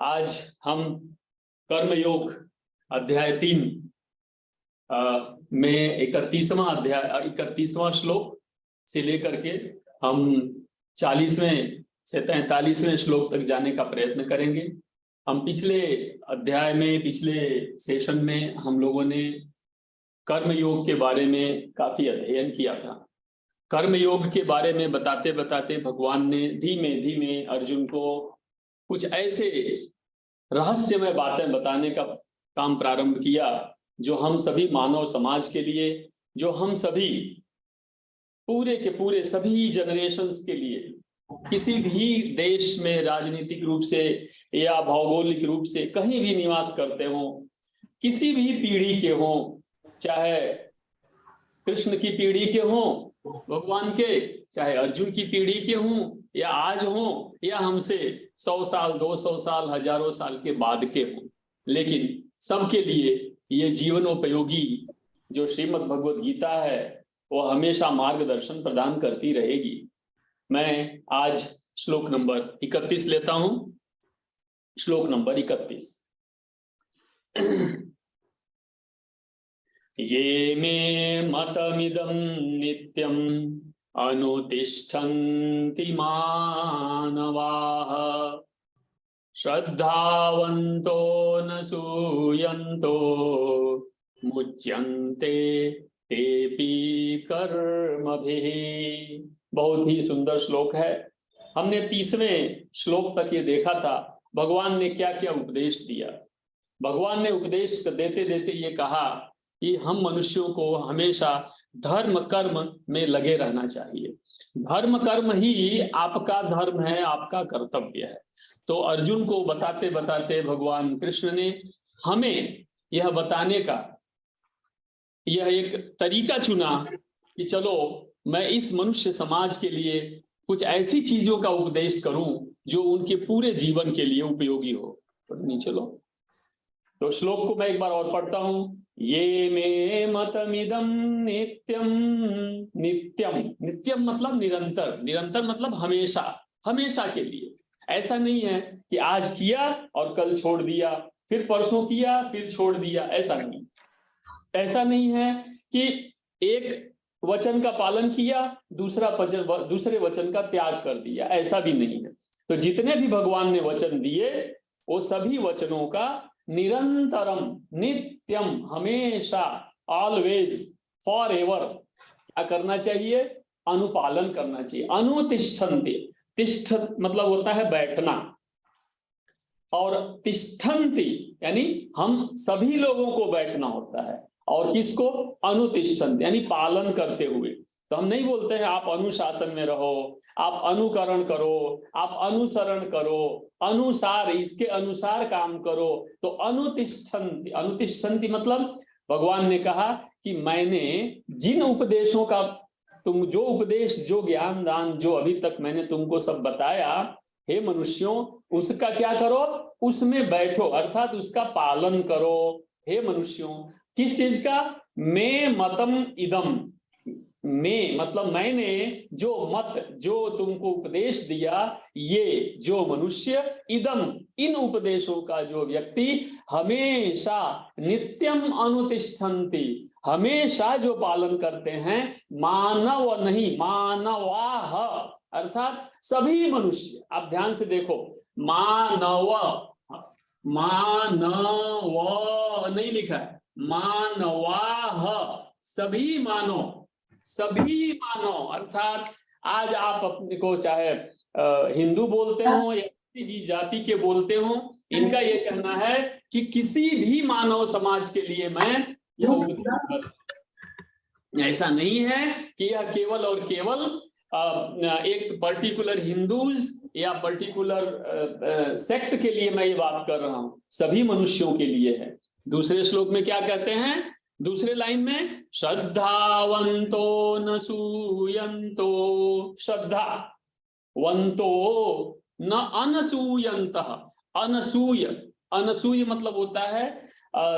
आज हम कर्मयोग अध्याय 3 में 31वां श्लोक से लेकर के हम 40वें से 43वें श्लोक तक जाने का प्रयत्न करेंगे। हम पिछले अध्याय में, पिछले सेशन में हम लोगों ने कर्मयोग के बारे में काफी अध्ययन किया था। कर्मयोग के बारे में बताते बताते भगवान ने धीमे धीमे अर्जुन को कुछ ऐसे रहस्यमय बातें बताने का काम प्रारंभ किया जो हम सभी मानव समाज के लिए, जो हम सभी पूरे के पूरे सभी जनरेशंस के लिए, किसी भी देश में राजनीतिक रूप से या भौगोलिक रूप से कहीं भी निवास करते हो, किसी भी पीढ़ी के हो, चाहे कृष्ण की पीढ़ी के हो भगवान के, चाहे अर्जुन की पीढ़ी के हों या आज हों या हमसे 100 साल 200 साल हजारों साल के बाद के हों, लेकिन सबके लिए ये जीवनोपयोगी जो श्रीमद् भगवद गीता है वो हमेशा मार्गदर्शन प्रदान करती रहेगी। मैं आज श्लोक नंबर 31 लेता हूं। श्लोक नंबर 31। ये मे मतमिदं नित्यं अनुतिष्ठन्ति मानवाः श्रद्धावन्तो न सूयन्तो मुच्यन्ते तेपि कर्मभिः। बहुत ही सुंदर श्लोक है। हमने 30वें श्लोक तक ये देखा था भगवान ने क्या क्या उपदेश दिया। भगवान ने उपदेश देते देते ये कहा कि हम मनुष्यों को हमेशा धर्म कर्म में लगे रहना चाहिए। धर्म कर्म ही आपका धर्म है, आपका कर्तव्य है। तो अर्जुन को बताते बताते भगवान कृष्ण ने हमें यह बताने का यह एक तरीका चुना कि चलो मैं इस मनुष्य समाज के लिए कुछ ऐसी चीजों का उपदेश करूं जो उनके पूरे जीवन के लिए उपयोगी हो। चलो तो श्लोक को मैं एक बार और पढ़ता हूं। ये मे मतमिदं नित्यम। नित्यम, नित्यम मतलब निरंतर, निरंतर मतलब हमेशा, हमेशा के लिए। ऐसा नहीं है कि आज किया और कल छोड़ दिया, फिर परसों किया फिर छोड़ दिया, ऐसा नहीं। ऐसा नहीं है कि एक वचन का पालन किया दूसरे वचन का त्याग कर दिया, ऐसा भी नहीं है। तो जितने भी भगवान ने वचन दिए वो सभी वचनों का निरंतरम, नित्यम, हमेशा, ऑलवेज, फॉर एवर क्या करना चाहिए? अनुपालन करना चाहिए। अनुतिष्ठन्ति, तिष्ठ मतलब होता है बैठना, और तिष्ठन्ति यानी हम सभी लोगों को बैठना होता है। और किसको? अनुतिष्ठन्ति यानी पालन करते हुए। तो हम नहीं बोलते हैं आप अनुशासन में रहो, आप अनुकरण करो, आप अनुसरण करो, अनुसार, इसके अनुसार काम करो। तो अनुतिष्ठन्ति, अनुतिष्ठन्ति मतलब भगवान ने कहा कि मैंने जिन उपदेशों का, तुम जो उपदेश, जो ज्ञान दान जो अभी तक मैंने तुमको सब बताया, हे मनुष्यों, उसका क्या करो? उसमें बैठो, अर्थात उसका पालन करो। हे मनुष्यों, किस चीज का? मैं मतम इदम, मैं मतलब मैंने जो मत, जो तुमको उपदेश दिया, ये जो मनुष्य, इदम इन उपदेशों का जो व्यक्ति हमेशा, नित्यम अनुतिष्ठन्ति हमेशा जो पालन करते हैं, मानव नहीं मानवाह, अर्थात सभी मनुष्य। आप ध्यान से देखो, मानव, मानव नहीं लिखा है, मानवाह, सभी मानो, सभी मानो। अर्थात आज आप अपने को चाहे हिंदू बोलते हो या किसी भी जाति के बोलते हो, इनका ये कहना है कि किसी भी मानव समाज के लिए मैं यह उपदेश करता। ऐसा नहीं है कि यह केवल और केवल एक पर्टिकुलर हिंदूज या पर्टिकुलर सेक्ट के लिए मैं ये बात कर रहा हूं, सभी मनुष्यों के लिए है। दूसरे श्लोक में क्या कहते हैं? दूसरे लाइन में, श्रद्धावंतो न सूयंतो, श्रद्धावंतो न अनसूयंतः। अनसूय, अनसूय मतलब होता है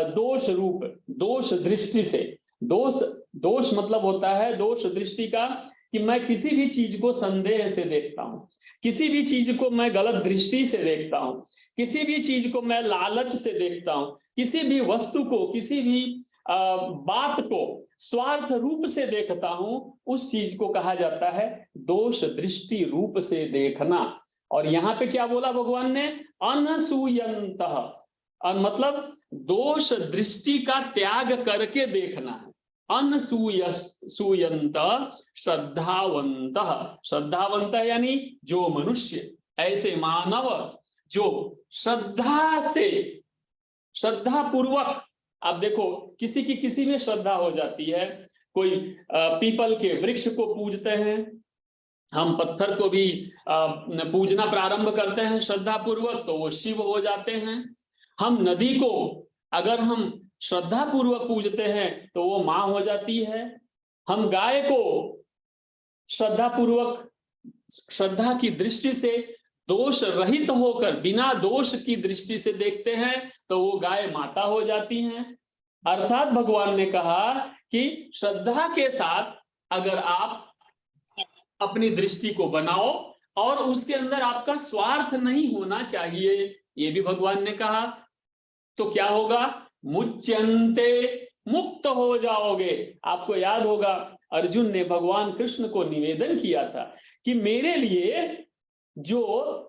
दोष रूप, दोष दृष्टि से। दोष, दोष मतलब होता है दोष दृष्टि का, कि मैं किसी भी चीज को संदेह से देखता हूं, किसी भी चीज को मैं गलत दृष्टि से देखता हूं, किसी भी चीज को मैं लालच से देखता हूं, किसी भी वस्तु को, किसी भी बात को स्वार्थ रूप से देखता हूं, उस चीज को कहा जाता है दोष दृष्टि रूप से देखना। और यहाँ पे क्या बोला भगवान ने? अनसूयंतः, मतलब दोष दृष्टि का त्याग करके देखना है। अनसूयंत श्रद्धावंत, श्रद्धावंत यानी जो मनुष्य, ऐसे मानव जो श्रद्धा से, श्रद्धा पूर्वक, आप देखो किसी की किसी में श्रद्धा हो जाती है, कोई पीपल के वृक्ष को पूजते हैं, हम पत्थर को भी पूजना प्रारंभ करते हैं श्रद्धा पूर्वक, तो वो शिव हो जाते हैं। हम नदी को अगर हम श्रद्धा पूर्वक पूजते हैं तो वो मां हो जाती है। हम गाय को श्रद्धा पूर्वक, श्रद्धा की दृष्टि से दोष रहित होकर, बिना दोष की दृष्टि से देखते हैं तो वो गाय माता हो जाती हैं। अर्थात भगवान ने कहा कि श्रद्धा के साथ अगर आप अपनी दृष्टि को बनाओ और उसके अंदर आपका स्वार्थ नहीं होना चाहिए, ये भी भगवान ने कहा, तो क्या होगा? मुच्यन्ते, मुक्त हो जाओगे। आपको याद होगा अर्जुन ने भगवान कृष्ण को निवेदन किया था कि मेरे लिए जो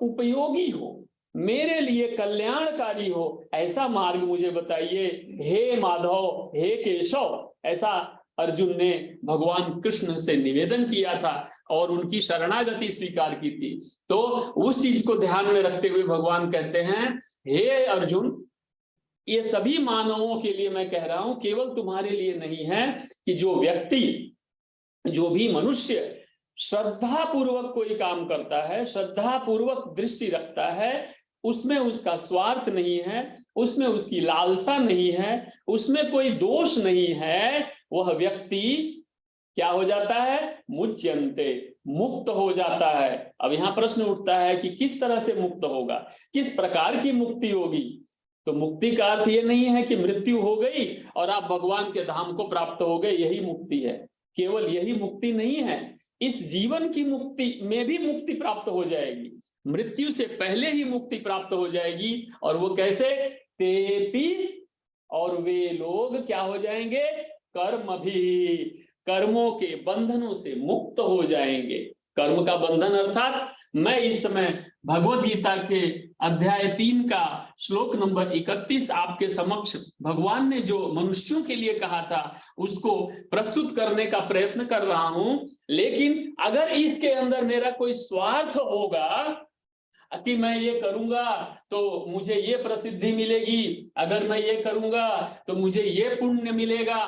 उपयोगी हो, मेरे लिए कल्याणकारी हो, ऐसा मार्ग मुझे बताइए हे माधव, हे केशव। ऐसा अर्जुन ने भगवान कृष्ण से निवेदन किया था और उनकी शरणागति स्वीकार की थी। तो उस चीज को ध्यान में रखते हुए भगवान कहते हैं, हे अर्जुन, ये सभी मानवों के लिए मैं कह रहा हूं, केवल तुम्हारे लिए नहीं है, कि जो व्यक्ति, जो भी मनुष्य श्रद्धा पूर्वक कोई काम करता है, श्रद्धा पूर्वक दृष्टि रखता है, उसमें उसका स्वार्थ नहीं है, उसमें उसकी लालसा नहीं है, उसमें कोई दोष नहीं है, वह व्यक्ति क्या हो जाता है? मुच्यन्ते, मुक्त हो जाता है। अब यहाँ प्रश्न उठता है कि किस तरह से मुक्त होगा, किस प्रकार की मुक्ति होगी? तो मुक्ति का अर्थ ये नहीं है कि मृत्यु हो गई और आप भगवान के धाम को प्राप्त हो गए, यही मुक्ति है। केवल यही मुक्ति नहीं है, इस जीवन की मुक्ति में भी मुक्ति प्राप्त हो जाएगी, मृत्यु से पहले ही मुक्ति प्राप्त हो जाएगी। और वो कैसे? तेपी, और वे लोग क्या हो जाएंगे? कर्म भी, कर्मों के बंधनों से मुक्त हो जाएंगे। कर्म का बंधन अर्थात मैं इस समय भगवद गीता के अध्याय 3 का श्लोक नंबर 31 आपके समक्ष भगवान ने जो मनुष्यों के लिए कहा था उसको प्रस्तुत करने का प्रयत्न कर रहा हूं। लेकिन अगर इसके अंदर मेरा कोई स्वार्थ होगा कि मैं ये करूंगा तो मुझे ये प्रसिद्धि मिलेगी, अगर मैं ये करूंगा तो मुझे ये पुण्य मिलेगा,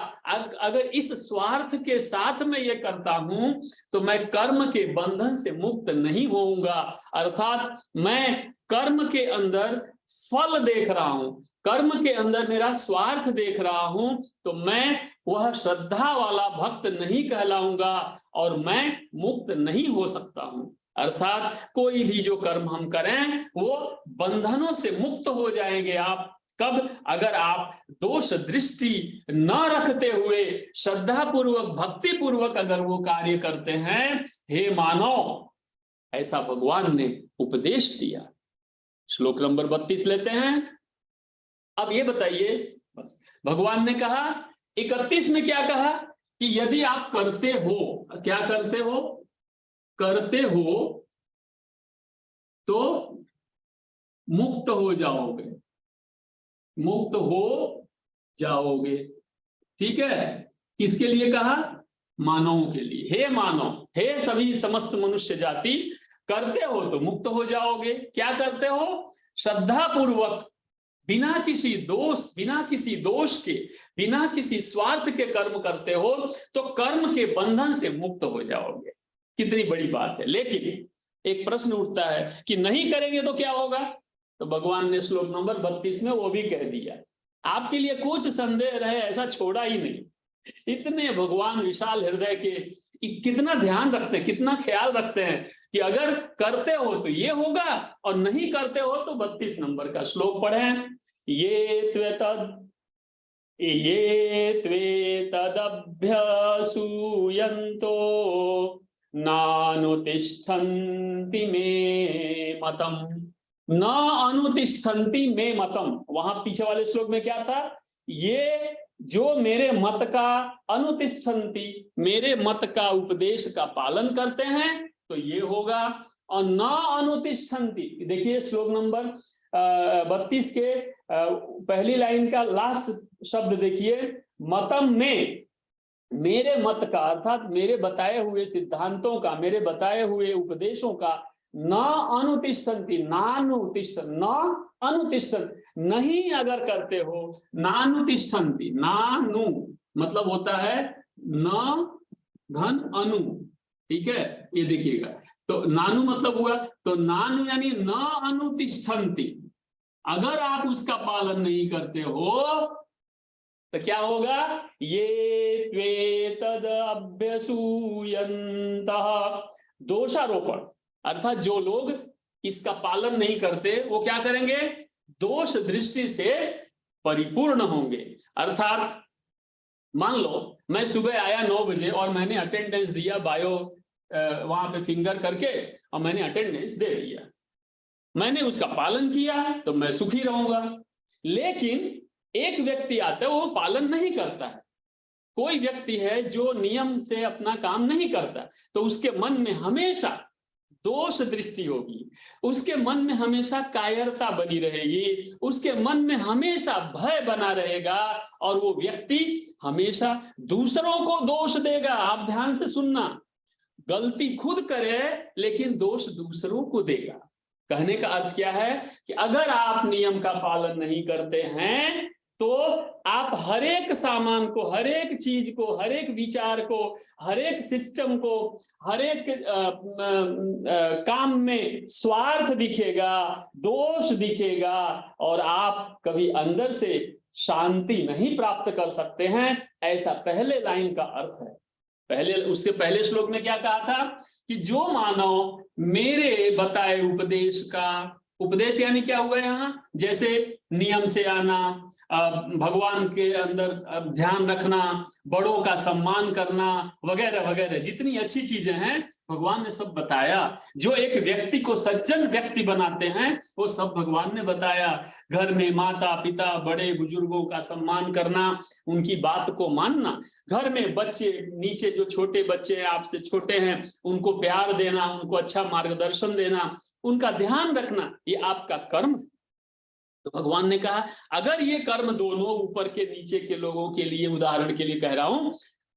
अगर इस स्वार्थ के साथ मैं ये करता हूं तो मैं कर्म के बंधन से मुक्त नहीं होऊंगा। अर्थात मैं कर्म के अंदर फल देख रहा हूं, कर्म के अंदर मेरा स्वार्थ देख रहा हूं, तो मैं वह श्रद्धा वाला भक्त नहीं कहलाऊंगा और मैं मुक्त नहीं हो सकता हूं। अर्थात कोई भी जो कर्म हम करें वो बंधनों से मुक्त हो जाएंगे आप। कब? अगर आप दोष दृष्टि न रखते हुए श्रद्धा पूर्वक, भक्ति पूर्वक अगर वो कार्य करते हैं। हे मानव, ऐसा भगवान ने उपदेश दिया। श्लोक नंबर 32 लेते हैं। अब ये बताइए, बस भगवान ने कहा 31 में क्या कहा कि यदि आप करते हो, क्या करते हो? करते हो तो मुक्त हो जाओगे, मुक्त हो जाओगे। ठीक है, किसके लिए कहा? मानवों के लिए। हे मानव, हे सभी समस्त मनुष्य जाति, करते हो तो मुक्त हो जाओगे। क्या करते हो? श्रद्धा पूर्वक, बिना किसी दोष, बिना किसी दोष के, बिना किसी स्वार्थ के कर्म करते हो तो कर्म के बंधन से मुक्त हो जाओगे। कितनी बड़ी बात है। लेकिन एक प्रश्न उठता है कि नहीं करेंगे तो क्या होगा? तो भगवान ने श्लोक नंबर 32 में वो भी कह दिया। आपके लिए कुछ संदेह रहे ऐसा छोड़ा ही नहीं। इतने भगवान विशाल हृदय के, कितना ध्यान रखते हैं, कितना ख्याल रखते हैं कि अगर करते हो तो ये होगा और नहीं करते हो तो 32 नंबर का श्लोक पढ़ें। ये त्वे तदभ्यसूयन्तो नानुतिष्ठन्ति मे मतम, न अनुतिष्ठन्ति मे मतम। वहां पीछे वाले श्लोक में क्या था? ये जो मेरे मत का अनुतिष्ठन्ति, मेरे मत का उपदेश का पालन करते हैं तो ये होगा। और न अनुतिष्ठन्ति, देखिए श्लोक नंबर 32 के पहली लाइन का लास्ट शब्द देखिए, मतम में, मेरे मत का अर्थात मेरे बताए हुए सिद्धांतों का, मेरे बताए हुए उपदेशों का, न अनुतिष्ठन्ति, नानुतिष्ठन, न अनुतिष्ठन, नहीं अगर करते हो, नानुतिष्ठन्ति, नानु मतलब होता है न धन अनु, ठीक है, ये देखिएगा। तो नानु मतलब हुआ, तो नानु यानी न अनुतिष्ठन्ति, अगर आप उसका पालन नहीं करते हो तो क्या होगा? ये त्वेतद अभ्यसूयन्तः, दोषारोपण, अर्थात जो लोग इसका पालन नहीं करते वो क्या करेंगे? दोष दृष्टि से परिपूर्ण होंगे। अर्थात मान लो मैं सुबह आया 9 बजे और मैंने अटेंडेंस दिया बायो, वहां पे फिंगर करके, और मैंने अटेंडेंस दे दिया, मैंने उसका पालन किया तो मैं सुखी रहूंगा। लेकिन एक व्यक्ति आता है वो पालन नहीं करता है, कोई व्यक्ति है जो नियम से अपना काम नहीं करता, तो उसके मन में हमेशा दोष दृष्टि होगी, उसके मन में हमेशा कायरता बनी रहेगी, उसके मन में हमेशा भय बना रहेगा, और वो व्यक्ति हमेशा दूसरों को दोष देगा। आप ध्यान से सुनना, गलती खुद करे लेकिन दोष दूसरों को देगा। कहने का अर्थ क्या है कि अगर आप नियम का पालन नहीं करते हैं तो आप हर एक सामान को, हर एक चीज को, हर एक विचार को, हर एक सिस्टम को, हर एक काम में स्वार्थ दिखेगा, दोष दिखेगा, और आप कभी अंदर से शांति नहीं प्राप्त कर सकते हैं। ऐसा पहले लाइन का अर्थ है। पहले, उससे पहले श्लोक में क्या कहा था कि जो मानव मेरे बताए उपदेश का, उपदेश यानी क्या हुआ यहाँ? जैसे नियम से आना, भगवान के अंदर ध्यान रखना, बड़ों का सम्मान करना, वगैरह वगैरह, जितनी अच्छी चीजें हैं भगवान ने सब बताया। जो एक व्यक्ति को सज्जन व्यक्ति बनाते हैं वो सब भगवान ने बताया। घर में माता पिता बड़े बुजुर्गों का सम्मान करना, उनकी बात को मानना, घर में बच्चे नीचे जो छोटे बच्चे हैं, आपसे छोटे हैं, उनको प्यार देना, उनको अच्छा मार्गदर्शन देना, उनका ध्यान रखना, ये आपका कर्म है। तो भगवान ने कहा अगर ये कर्म दोनों, ऊपर के नीचे के लोगों के लिए, उदाहरण के लिए कह रहा हूं,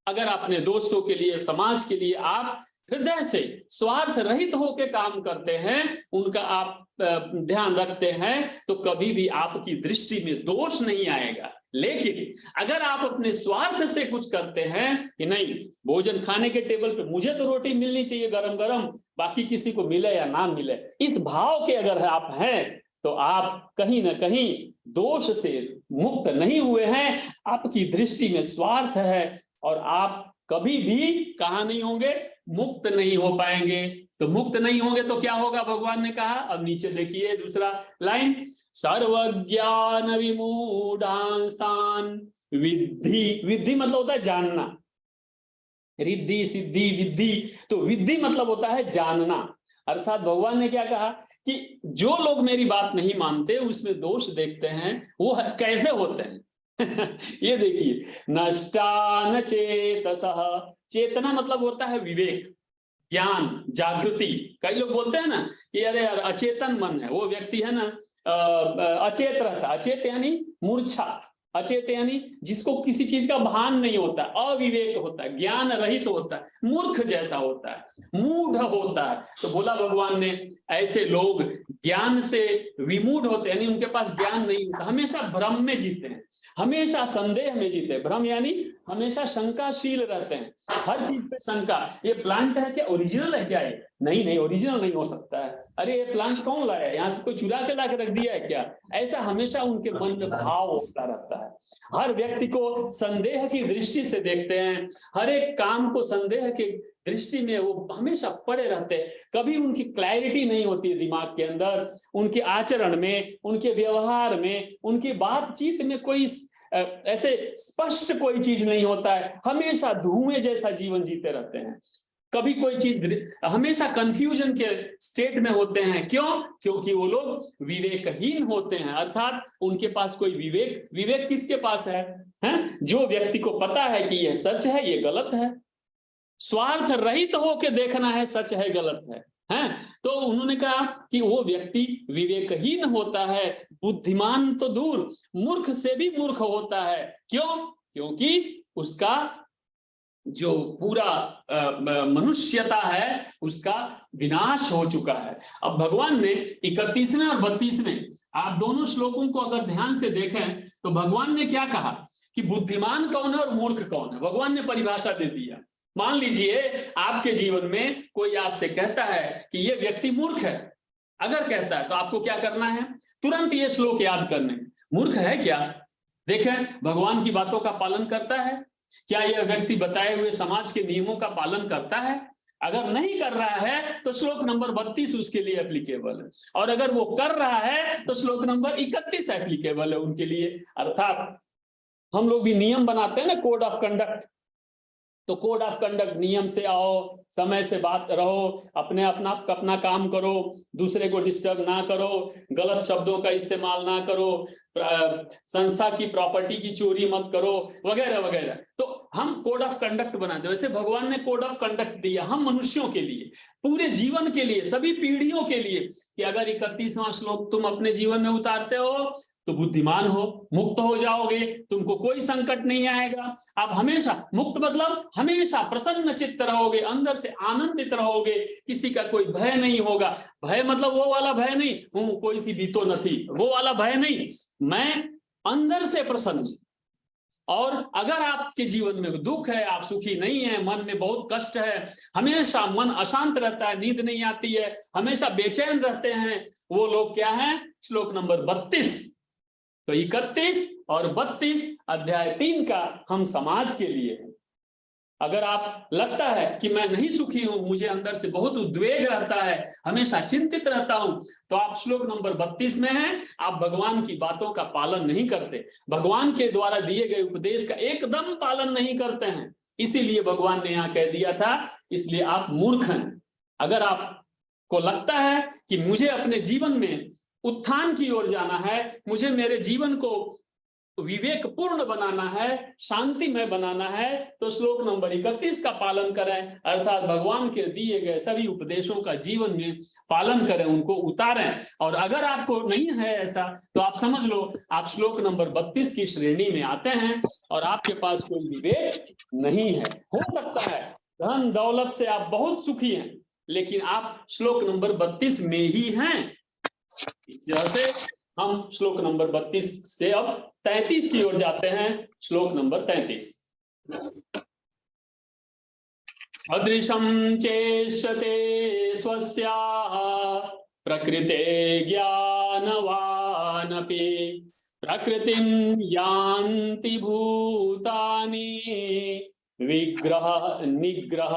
अगर अपने दोस्तों के लिए, समाज के लिए आप हृदय से स्वार्थ रहित होकर काम करते हैं, उनका आप ध्यान रखते हैं, तो कभी भी आपकी दृष्टि में दोष नहीं आएगा। लेकिन अगर आप अपने स्वार्थ से कुछ करते हैं कि नहीं, भोजन खाने के टेबल पे मुझे तो रोटी मिलनी चाहिए गरम गरम, बाकी किसी को मिले या ना मिले, इस भाव के अगर आप हैं तो आप कहीं ना कहीं दोष से मुक्त नहीं हुए हैं, आपकी दृष्टि में स्वार्थ है, और आप कभी भी कहाँ नहीं होंगे? मुक्त नहीं हो पाएंगे। तो मुक्त नहीं होंगे तो क्या होगा? भगवान ने कहा, अब नीचे देखिए दूसरा लाइन, सर्वज्ञान विमूढ़ांस्तान विद्धि, विद्धि मतलब होता है जानना, रिद्धि सिद्धि विद्धि, तो विद्धि मतलब होता है जानना। अर्थात भगवान ने क्या कहा कि जो लोग मेरी बात नहीं मानते, उसमें दोष देखते हैं, वो कैसे होते हैं? ये देखिए, नष्टान चेतसः, चेतना मतलब होता है विवेक, ज्ञान, जागृति। कई लोग बोलते हैं ना कि अरे यार अचेतन मन है, वो व्यक्ति है ना अचेत रहता, अचेत यानी मूर्छा, अचेत यानी जिसको किसी चीज का भान नहीं होता, अविवेक होता है, ज्ञान रहित होता है, मूर्ख जैसा होता है, मूढ़ होता है। तो बोला भगवान ने ऐसे लोग ज्ञान से विमूढ़ होते हैं, यानी उनके पास ज्ञान नहीं होता, हमेशा भ्रम में जीते हैं, हमेशा संदेह में जीते हैं। भ्रम यानी हमेशा शंकाशील रहते हैं, हर चीज पे शंका, ये प्लांट है क्या, ओरिजिनल है क्या? ये नहीं नहीं, ओरिजिनल नहीं हो सकता है, अरे ये प्लांट कौन लाया, यहाँ से कोई चुरा के ला के रख दिया है क्या? ऐसा हमेशा उनके मन में भाव होता रहता है। हर व्यक्ति को संदेह की दृष्टि से देखते हैं, हर एक काम को संदेह की दृष्टि में वो हमेशा पड़े रहते हैं। कभी उनकी क्लैरिटी नहीं होती है दिमाग के अंदर, उनके आचरण में, उनके व्यवहार में, उनकी बातचीत में कोई ऐसे स्पष्ट कोई चीज नहीं होता है, हमेशा धुएं जैसा जीवन जीते रहते हैं। कभी कोई चीज, हमेशा कंफ्यूजन के स्टेट में होते हैं। क्यों? क्योंकि वो लोग विवेकहीन होते हैं, अर्थात उनके पास कोई विवेक किसके पास है? जो व्यक्ति को पता है कि यह सच है, ये गलत है, स्वार्थ रहित होकर देखना है सच है गलत है, तो उन्होंने कहा कि वो व्यक्ति विवेकहीन होता है। बुद्धिमान तो दूर, मूर्ख से भी मूर्ख होता है। क्यों? क्योंकि उसका जो पूरा मनुष्यता है उसका विनाश हो चुका है। अब भगवान ने 31वें और 32वें आप दोनों श्लोकों को अगर ध्यान से देखें तो भगवान ने क्या कहा कि बुद्धिमान कौन है और मूर्ख कौन है। भगवान ने परिभाषा दे दिया। मान लीजिए आपके जीवन में कोई आपसे कहता है कि ये व्यक्ति मूर्ख है, अगर कहता है तो आपको क्या करना है? तुरंत ये श्लोक याद करने। मूर्ख है क्या? देखें, भगवान की बातों का पालन करता है क्या? यह व्यक्ति बताए हुए समाज के नियमों का पालन करता है? अगर नहीं कर रहा है तो श्लोक नंबर 32 उसके लिए एप्लीकेबल है, और अगर वो कर रहा है तो श्लोक नंबर 31 एप्लीकेबल है उनके लिए। अर्थात हम लोग भी नियम बनाते हैं ना, कोड ऑफ कंडक्ट, तो कोड ऑफ कंडक्ट, नियम से आओ, समय से बात रहो, अपना काम करो, दूसरे को डिस्टर्ब ना करो, गलत शब्दों का इस्तेमाल ना करो, संस्था की प्रॉपर्टी की चोरी मत करो, वगैरह वगैरह। तो हम कोड ऑफ कंडक्ट बनाते हैं। वैसे भगवान ने कोड ऑफ कंडक्ट दिया हम मनुष्यों के लिए, पूरे जीवन के लिए, सभी पीढ़ियों के लिए, कि अगर 31वां श्लोक तुम अपने जीवन में उतारते हो तो बुद्धिमान हो, मुक्त हो जाओगे, तुमको कोई संकट नहीं आएगा। आप हमेशा मुक्त मतलब हमेशा प्रसन्न चित्त रहोगे, अंदर से आनंदित रहोगे, किसी का कोई भय नहीं होगा। भय मतलब वो वाला भय नहीं, कोई थी बीतो न थी, वो वाला भय नहीं, मैं अंदर से प्रसन्न। और अगर आपके जीवन में दुख है, आप सुखी नहीं है, मन में बहुत कष्ट है, हमेशा मन अशांत रहता है, नींद नहीं आती है, हमेशा बेचैन रहते हैं, वो लोग क्या हैं? श्लोक नंबर 32। तो 31 और 32 अध्याय 3 का हम समाज के लिए है। अगर आप लगता है कि मैं नहीं सुखी हूं, मुझे अंदर से बहुत उद्वेग रहता है, हमेशा चिंतित रहता हूं, तो आप श्लोक नंबर 32 में हैं, आप भगवान की बातों का पालन नहीं करते, भगवान के द्वारा दिए गए उपदेश का एकदम पालन नहीं करते हैं, इसीलिए भगवान ने यहां कह दिया था, इसलिए आप मूर्ख हैं। अगर आपको लगता है कि मुझे अपने जीवन में उत्थान की ओर जाना है, मुझे मेरे जीवन को विवेक पूर्ण बनाना है, शांतिमय बनाना है, तो श्लोक नंबर 31 का पालन करें, अर्थात भगवान के दिए गए सभी उपदेशों का जीवन में पालन करें, उनको उतारें। और अगर आपको नहीं है ऐसा तो आप समझ लो आप श्लोक नंबर 32 की श्रेणी में आते हैं और आपके पास कोई विवेक नहीं है। हो सकता है धन दौलत से आप बहुत सुखी हैं, लेकिन आप श्लोक नंबर 32 में ही हैं। इस तरह से हम श्लोक नंबर 32 से अब 33 की ओर जाते हैं। श्लोक नंबर 33। सदृशं चेष्टते स्वस्याः प्रकृते ज्ञानवानपि प्रकृतिं यान्ति भूतानि विग्रह निग्रह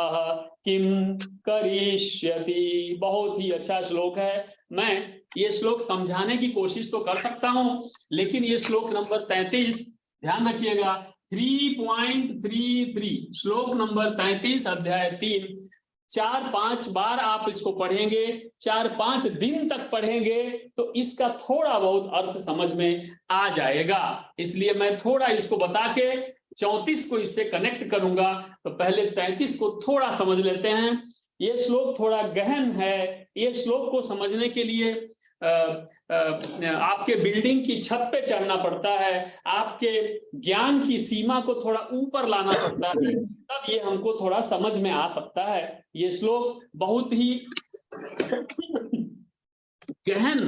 किम करिष्यति। बहुत ही अच्छा श्लोक है। मैं ये श्लोक समझाने की कोशिश तो कर सकता हूं, लेकिन ये श्लोक नंबर 33 ध्यान रखिएगा, 3.33 श्लोक नंबर 33 अध्याय 3, 4-5 बार आप इसको पढ़ेंगे, 4-5 दिन तक पढ़ेंगे तो इसका थोड़ा बहुत अर्थ समझ में आ जाएगा। इसलिए मैं थोड़ा इसको बता के 34 को इससे कनेक्ट करूंगा। तो पहले 33 को थोड़ा समझ लेते हैं। ये श्लोक थोड़ा गहन है। ये श्लोक को समझने के लिए आपके बिल्डिंग की छत पे चढ़ना पड़ता है, आपके ज्ञान की सीमा को थोड़ा ऊपर लाना पड़ता है, तब ये हमको थोड़ा समझ में आ सकता है। ये श्लोक बहुत ही गहन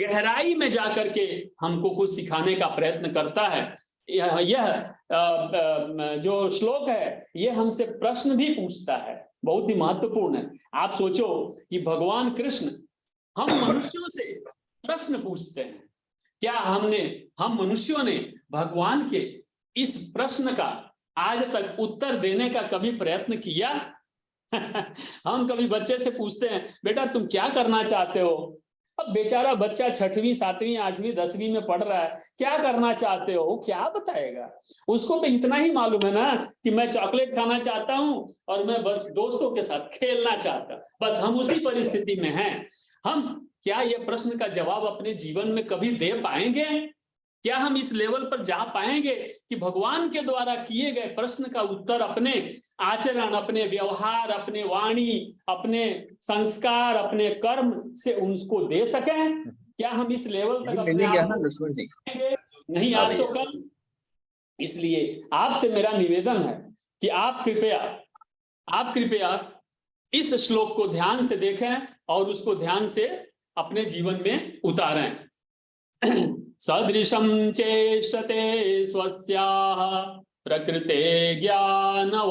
गहराई में जाकर के हमको कुछ सिखाने का प्रयत्न करता है। यह जो श्लोक है ये हमसे प्रश्न भी पूछता है, बहुत ही महत्वपूर्ण है। आप सोचो कि भगवान कृष्ण हम मनुष्यों से प्रश्न पूछते हैं, क्या हम मनुष्यों ने भगवान के इस प्रश्न का आज तक उत्तर देने का कभी प्रयत्न किया? हम कभी बच्चे से पूछते हैं, बेटा तुम क्या करना चाहते हो? अब बेचारा बच्चा 6वीं 7वीं 8वीं 10वीं में पढ़ रहा है, क्या करना चाहते हो क्या बताएगा? उसको तो इतना ही मालूम है ना कि मैं चॉकलेट खाना चाहता हूं और मैं बस दोस्तों के साथ खेलना चाहता, बस हम उसी परिस्थिति में हैं। हम क्या ये प्रश्न का जवाब अपने जीवन में कभी दे पाएंगे? क्या हम इस लेवल पर जा पाएंगे कि भगवान के द्वारा किए गए प्रश्न का उत्तर अपने आचरण, अपने व्यवहार, अपने वाणी, अपने संस्कार, अपने कर्म से उनको दे सकें? क्या हम इस लेवल तक अपने आप को नहीं, आज तो कल। इसलिए आपसे मेरा निवेदन है कि आप कृपया इस श्लोक को ध्यान से देखें और उसको ध्यान से अपने जीवन में उतारें। सदृशं चेष्टते स्वस्याः प्रकृते ज्ञानवानपि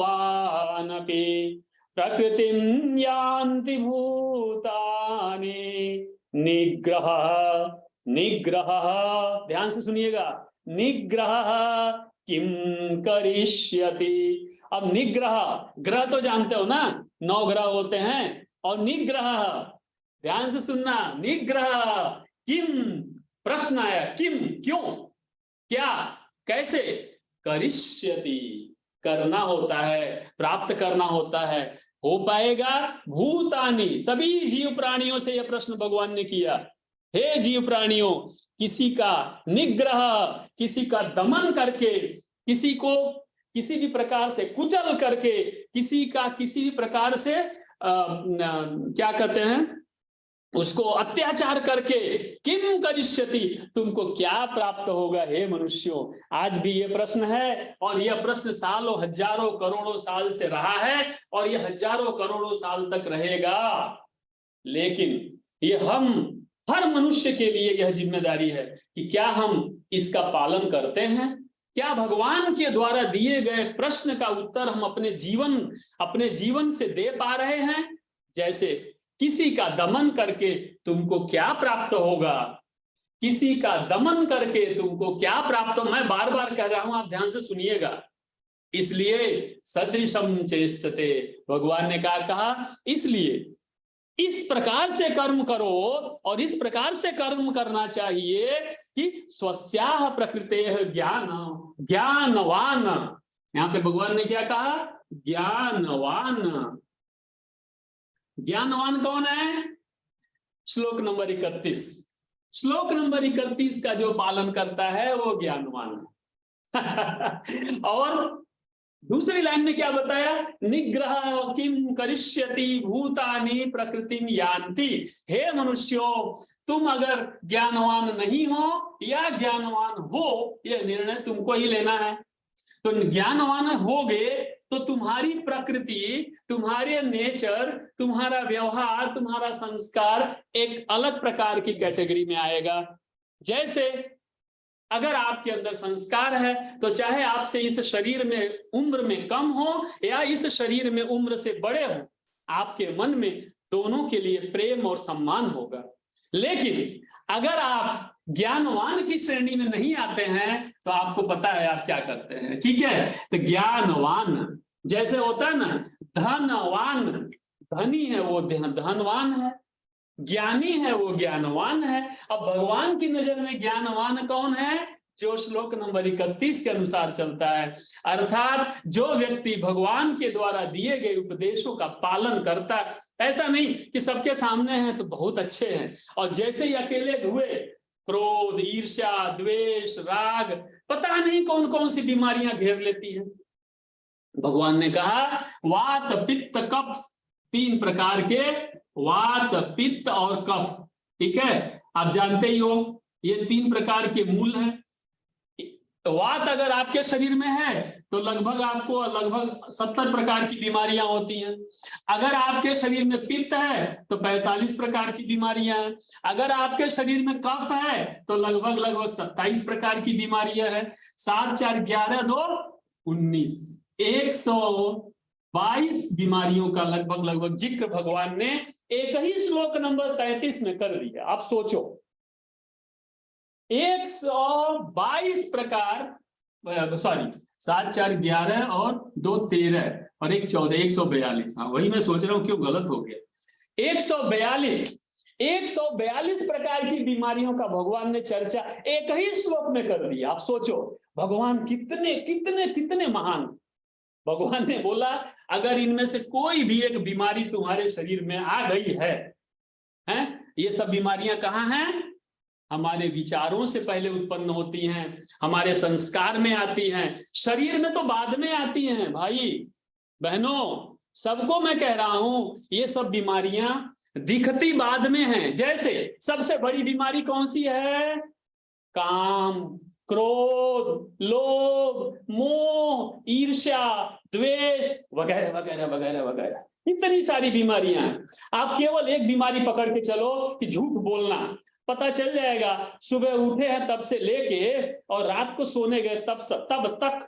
प्रकृतिं यान्ति भूतानि निग्रहः, ध्यान से सुनिएगा, निग्रहः किं करिष्यति। अब ग्रह तो जानते हो ना, 9 ग्रह होते हैं, और निग्रह, ध्यान से सुनना, निग्रह किम, प्रश्न आया, किम क्यों, क्या, कैसे, करिष्यति करना होता है, प्राप्त करना होता है, हो पाएगा, भूतानि सभी जीव प्राणियों से यह प्रश्न भगवान ने किया। हे जीव प्राणियों, किसी का निग्रह, किसी का दमन करके, किसी को किसी भी प्रकार से कुचल करके, किसी का किसी भी प्रकार से क्या कहते हैं उसको अत्याचार करके, किम करिष्यति, तुमको क्या प्राप्त होगा हे मनुष्यों। आज भी ये प्रश्न है, और यह प्रश्न सालों हजारों करोड़ों साल से रहा है, और यह हजारों करोड़ों साल तक रहेगा। लेकिन ये हम हर मनुष्य के लिए यह जिम्मेदारी है कि क्या हम इसका पालन करते हैं, क्या भगवान के द्वारा दिए गए प्रश्न का उत्तर हम अपने जीवन से दे पा रहे हैं। जैसे किसी का दमन करके तुमको क्या प्राप्त होगा, किसी का दमन करके तुमको क्या प्राप्त हो, मैं बार बार कह रहा हूं, आप ध्यान से सुनिएगा। इसलिए सदृशम चेष्टते, भगवान ने क्या कहा, इसलिए इस प्रकार से कर्म करो, और इस प्रकार से कर्म करना चाहिए कि स्वस्याः प्रकृतेः ज्ञानवान। यहां पे भगवान ने क्या कहा, ज्ञानवान। ज्ञानवान कौन है? श्लोक नंबर 31, श्लोक नंबर 31 का जो पालन करता है वो ज्ञानवान है। और दूसरी लाइन में क्या बताया, निग्रह किम करिष्यति भूतानि प्रकृतिम यान्ति। हे मनुष्यों, तुम अगर ज्ञानवान नहीं हो या ज्ञानवान हो, यह निर्णय तुमको ही लेना है। तो ज्ञानवान होगे तो तुम्हारी प्रकृति, तुम्हारे नेचर, तुम्हारा व्यवहार, तुम्हारा संस्कार एक अलग प्रकार की कैटेगरी में आएगा। जैसे अगर आपके अंदर संस्कार है तो चाहे आपसे इस शरीर में उम्र में कम हो या इस शरीर में उम्र से बड़े हो, आपके मन में दोनों के लिए प्रेम और सम्मान होगा। लेकिन अगर आप ज्ञानवान की श्रेणी में नहीं आते हैं तो आपको पता है आप क्या करते हैं, ठीक है। तो ज्ञानवान जैसे होता है ना, धनवान धनी है वो धनवान है, ज्ञानी है वो ज्ञानवान है। अब भगवान की नजर में ज्ञानवान कौन है? जो श्लोक नंबर 31 के अनुसार चलता है, अर्थात जो व्यक्ति भगवान के द्वारा दिए गए उपदेशों का पालन करता है। ऐसा नहीं कि सबके सामने हैं तो बहुत अच्छे हैं, और जैसे ही अकेले हुए क्रोध, ईर्ष्या, द्वेष, राग, पता नहीं कौन कौन सी बीमारियां घेर लेती हैं। भगवान ने कहा वात पित्त कफ, 3 प्रकार के, वात पित्त और कफ, ठीक है, आप जानते ही हो ये 3 प्रकार के मूल हैं। वात अगर आपके शरीर में है तो लगभग 70 प्रकार की बीमारियां होती हैं। अगर आपके शरीर में पित्त है तो 45 प्रकार की बीमारियां हैं। अगर आपके शरीर में कफ है तो लगभग 27 प्रकार की बीमारियां हैं। 7 4 11 2 19, 122 बीमारियों का लगभग जिक्र भगवान ने एक ही श्लोक नंबर 33 में कर दिया। आप सोचो 122 प्रकार, 7 4 11 और 2 13 और 1 14, 142। हाँ वही मैं सोच रहा हूँ क्यों गलत हो गया। 142 142 प्रकार की बीमारियों का भगवान ने चर्चा एक ही श्लोक में कर दिया। आप सोचो भगवान कितने कितने कितने महान। भगवान ने बोला अगर इनमें से कोई भी एक बीमारी तुम्हारे शरीर में आ गई है, ये सब बीमारियां कहाँ हैं? हमारे विचारों से पहले उत्पन्न होती हैं, हमारे संस्कार में आती हैं, शरीर में तो बाद में आती हैं। भाई बहनों सबको मैं कह रहा हूं, ये सब बीमारियां दिखती बाद में हैं। जैसे सबसे बड़ी बीमारी कौन सी है? काम, क्रोध, लोभ, मोह, ईर्ष्या, द्वेष वगैरह वगैरह वगैरह वगैरह, इतनी सारी बीमारियां हैं। आप केवल एक बीमारी पकड़ के चलो कि झूठ बोलना, पता चल जाएगा सुबह उठे हैं तब से लेके और रात को सोने गए तब तक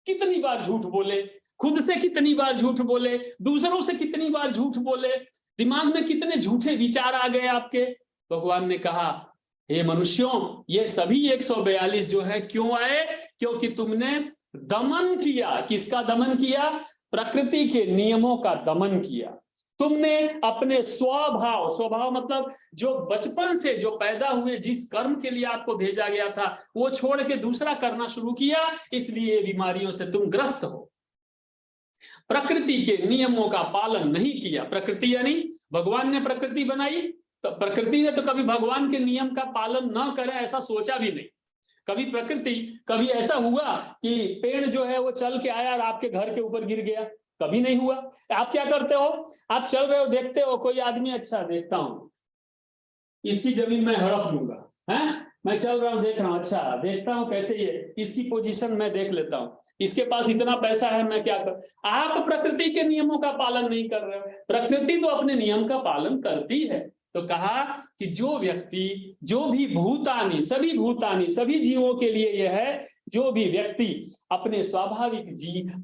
कितनी बार झूठ बोले, खुद से कितनी बार झूठ बोले, दूसरों से कितनी बार झूठ बोले, दिमाग में कितने झूठे विचार आ गए आपके। भगवान ने कहा हे मनुष्यों, ये सभी 142 जो है क्यों आए? क्योंकि तुमने दमन किया। किसका दमन किया? प्रकृति के नियमों का दमन किया। तुमने अपने स्वभाव, स्वभाव मतलब जो बचपन से जो पैदा हुए जिस कर्म के लिए आपको भेजा गया था वो छोड़ के दूसरा करना शुरू किया, इसलिए बीमारियों से तुम ग्रस्त हो। प्रकृति के नियमों का पालन नहीं किया। प्रकृति यानी भगवान ने प्रकृति बनाई, तो प्रकृति ने तो कभी भगवान के नियम का पालन न करे ऐसा सोचा भी नहीं। कभी ऐसा हुआ कि पेड़ जो है वो चल के आया और आपके घर के ऊपर गिर गया? कभी नहीं हुआ। आप क्या करते हो? आप चल रहे हो, देखते हो कोई आदमी, अच्छा देखता हूं इसकी जमीन में हड़प लूंगा, मैं चल रहा हूं देख रहा हूं, अच्छा देखता हूं कैसे ये, इसकी पोजीशन मैं देख लेता हूं, इसके पास इतना पैसा है, मैं क्या कर। आप प्रकृति के नियमों का पालन नहीं कर रहे हो। प्रकृति तो अपने नियम का पालन करती है। तो कहा कि जो व्यक्ति, जो भी भूतानी, सभी जीवों के लिए यह है, जो भी व्यक्ति अपने स्वाभाविक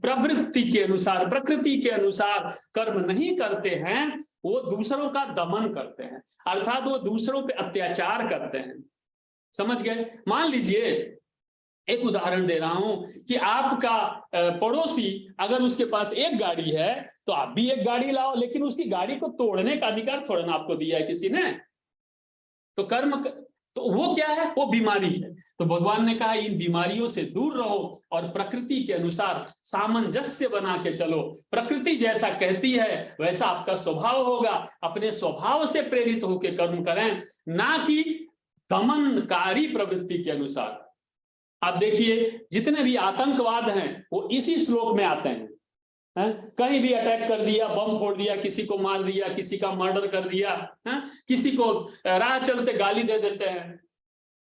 प्रवृत्ति के अनुसार, प्रकृति के अनुसार कर्म नहीं करते हैं, वो दूसरों का दमन करते हैं, अर्थात वो दूसरों पे अत्याचार करते हैं। समझ गए? मान लीजिए एक उदाहरण दे रहा हूं कि आपका पड़ोसी अगर उसके पास एक गाड़ी है तो आप भी एक गाड़ी लाओ, लेकिन उसकी गाड़ी को तोड़ने का अधिकार थोड़ा ना आपको दिया है किसी ने। तो कर्म, तो वो क्या है? वो बीमारी है। तो भगवान ने कहा इन बीमारियों से दूर रहो और प्रकृति के अनुसार सामंजस्य बना के चलो। प्रकृति जैसा कहती है वैसा आपका स्वभाव होगा। अपने स्वभाव से प्रेरित होकर कर्म करें, ना कि दमनकारी प्रवृत्ति के अनुसार। आप देखिए जितने भी आतंकवाद हैं वो इसी श्लोक में आते हैं। कहीं भी अटैक कर दिया, बम फोड़ दिया, किसी को मार दिया, किसी का मर्डर कर दिया, किसी को राह चलते गाली दे देते हैं।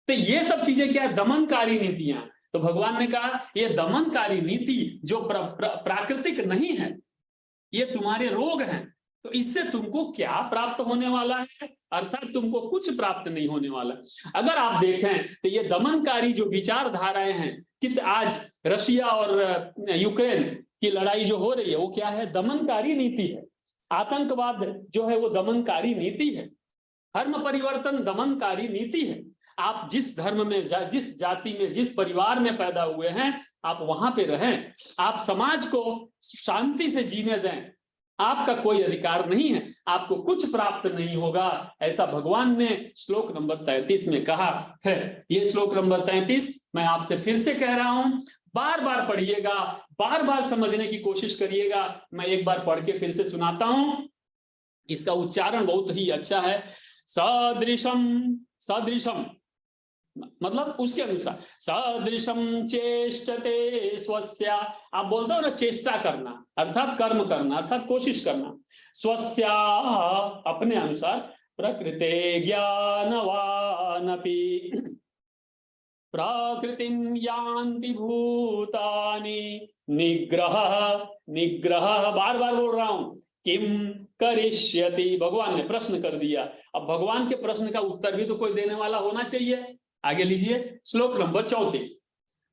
तो ये सब चीजें क्या है? दमनकारी नीतियां। तो भगवान ने कहा ये दमनकारी नीति जो प्राकृतिक नहीं है, ये तुम्हारे रोग हैं। तो इससे तुमको क्या प्राप्त होने वाला है? अर्थात तुमको कुछ प्राप्त नहीं होने वाला। अगर आप देखें तो ये दमनकारी जो विचारधाराएं हैं, कि आज रशिया और यूक्रेन की लड़ाई जो हो रही है वो क्या है? दमनकारी नीति है। आतंकवाद जो है वो दमनकारी नीति है। धर्म परिवर्तन दमनकारी नीति है। आप जिस धर्म में, जिस जाति में, जिस परिवार में पैदा हुए हैं, आप वहां पे रहें, आप समाज को शांति से जीने दें। आपका कोई अधिकार नहीं है, आपको कुछ प्राप्त नहीं होगा, ऐसा भगवान ने श्लोक नंबर 33 में कहा है। ये श्लोक नंबर 33 मैं आपसे फिर से कह रहा हूं, बार बार पढ़िएगा, बार बार समझने की कोशिश करिएगा। मैं एक बार पढ़ के फिर से सुनाता हूं, इसका उच्चारण बहुत ही अच्छा है। सदृशम, सदृशम मतलब उसके अनुसार, सदृशम चेष्टते स्वस्या, आप बोलते हो ना चेष्टा करना, अर्थात कर्म करना, अर्थात कोशिश करना। स्वस्या अपने अनुसार, प्रकृते ज्ञानवानपि प्रकृतिम यान्ति भूतानि निग्रह, निग्रह बार बार बोल रहा हूं, किम करिष्यति। भगवान ने प्रश्न कर दिया। अब भगवान के प्रश्न का उत्तर भी तो कोई देने वाला होना चाहिए। आगे लीजिए श्लोक नंबर 34।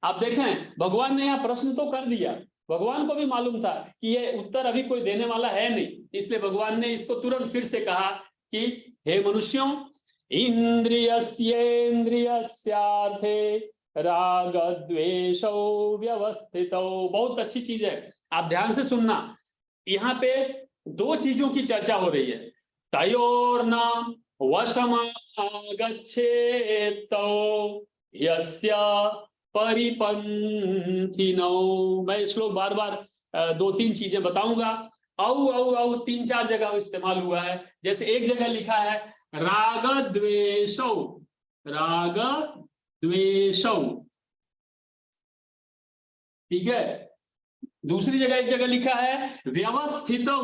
आप देखें भगवान ने यह प्रश्न तो कर दिया, भगवान को भी मालूम था कि ये उत्तर अभी कोई देने वाला है नहीं, इसलिए भगवान ने इसको तुरंत फिर से कहा कि हे मनुष्यों, इंद्रियस्येन्द्रियस्यार्थे राग द्वेषौ व्यवस्थितौ। बहुत अच्छी चीज है, आप ध्यान से सुनना। यहाँ पे दो चीजों की चर्चा हो रही है। तयोर्न वशमागच्छेत्तौ यस्य परिपन्थिनौ। मैं श्लोक बार बार 2-3 चीजें बताऊंगा। औ औ औ 3-4 जगह इस्तेमाल हुआ है। जैसे एक जगह लिखा है राग द्वेषौ, राग द्वेषौ, ठीक है। दूसरी जगह एक जगह लिखा है व्यवस्थितौ,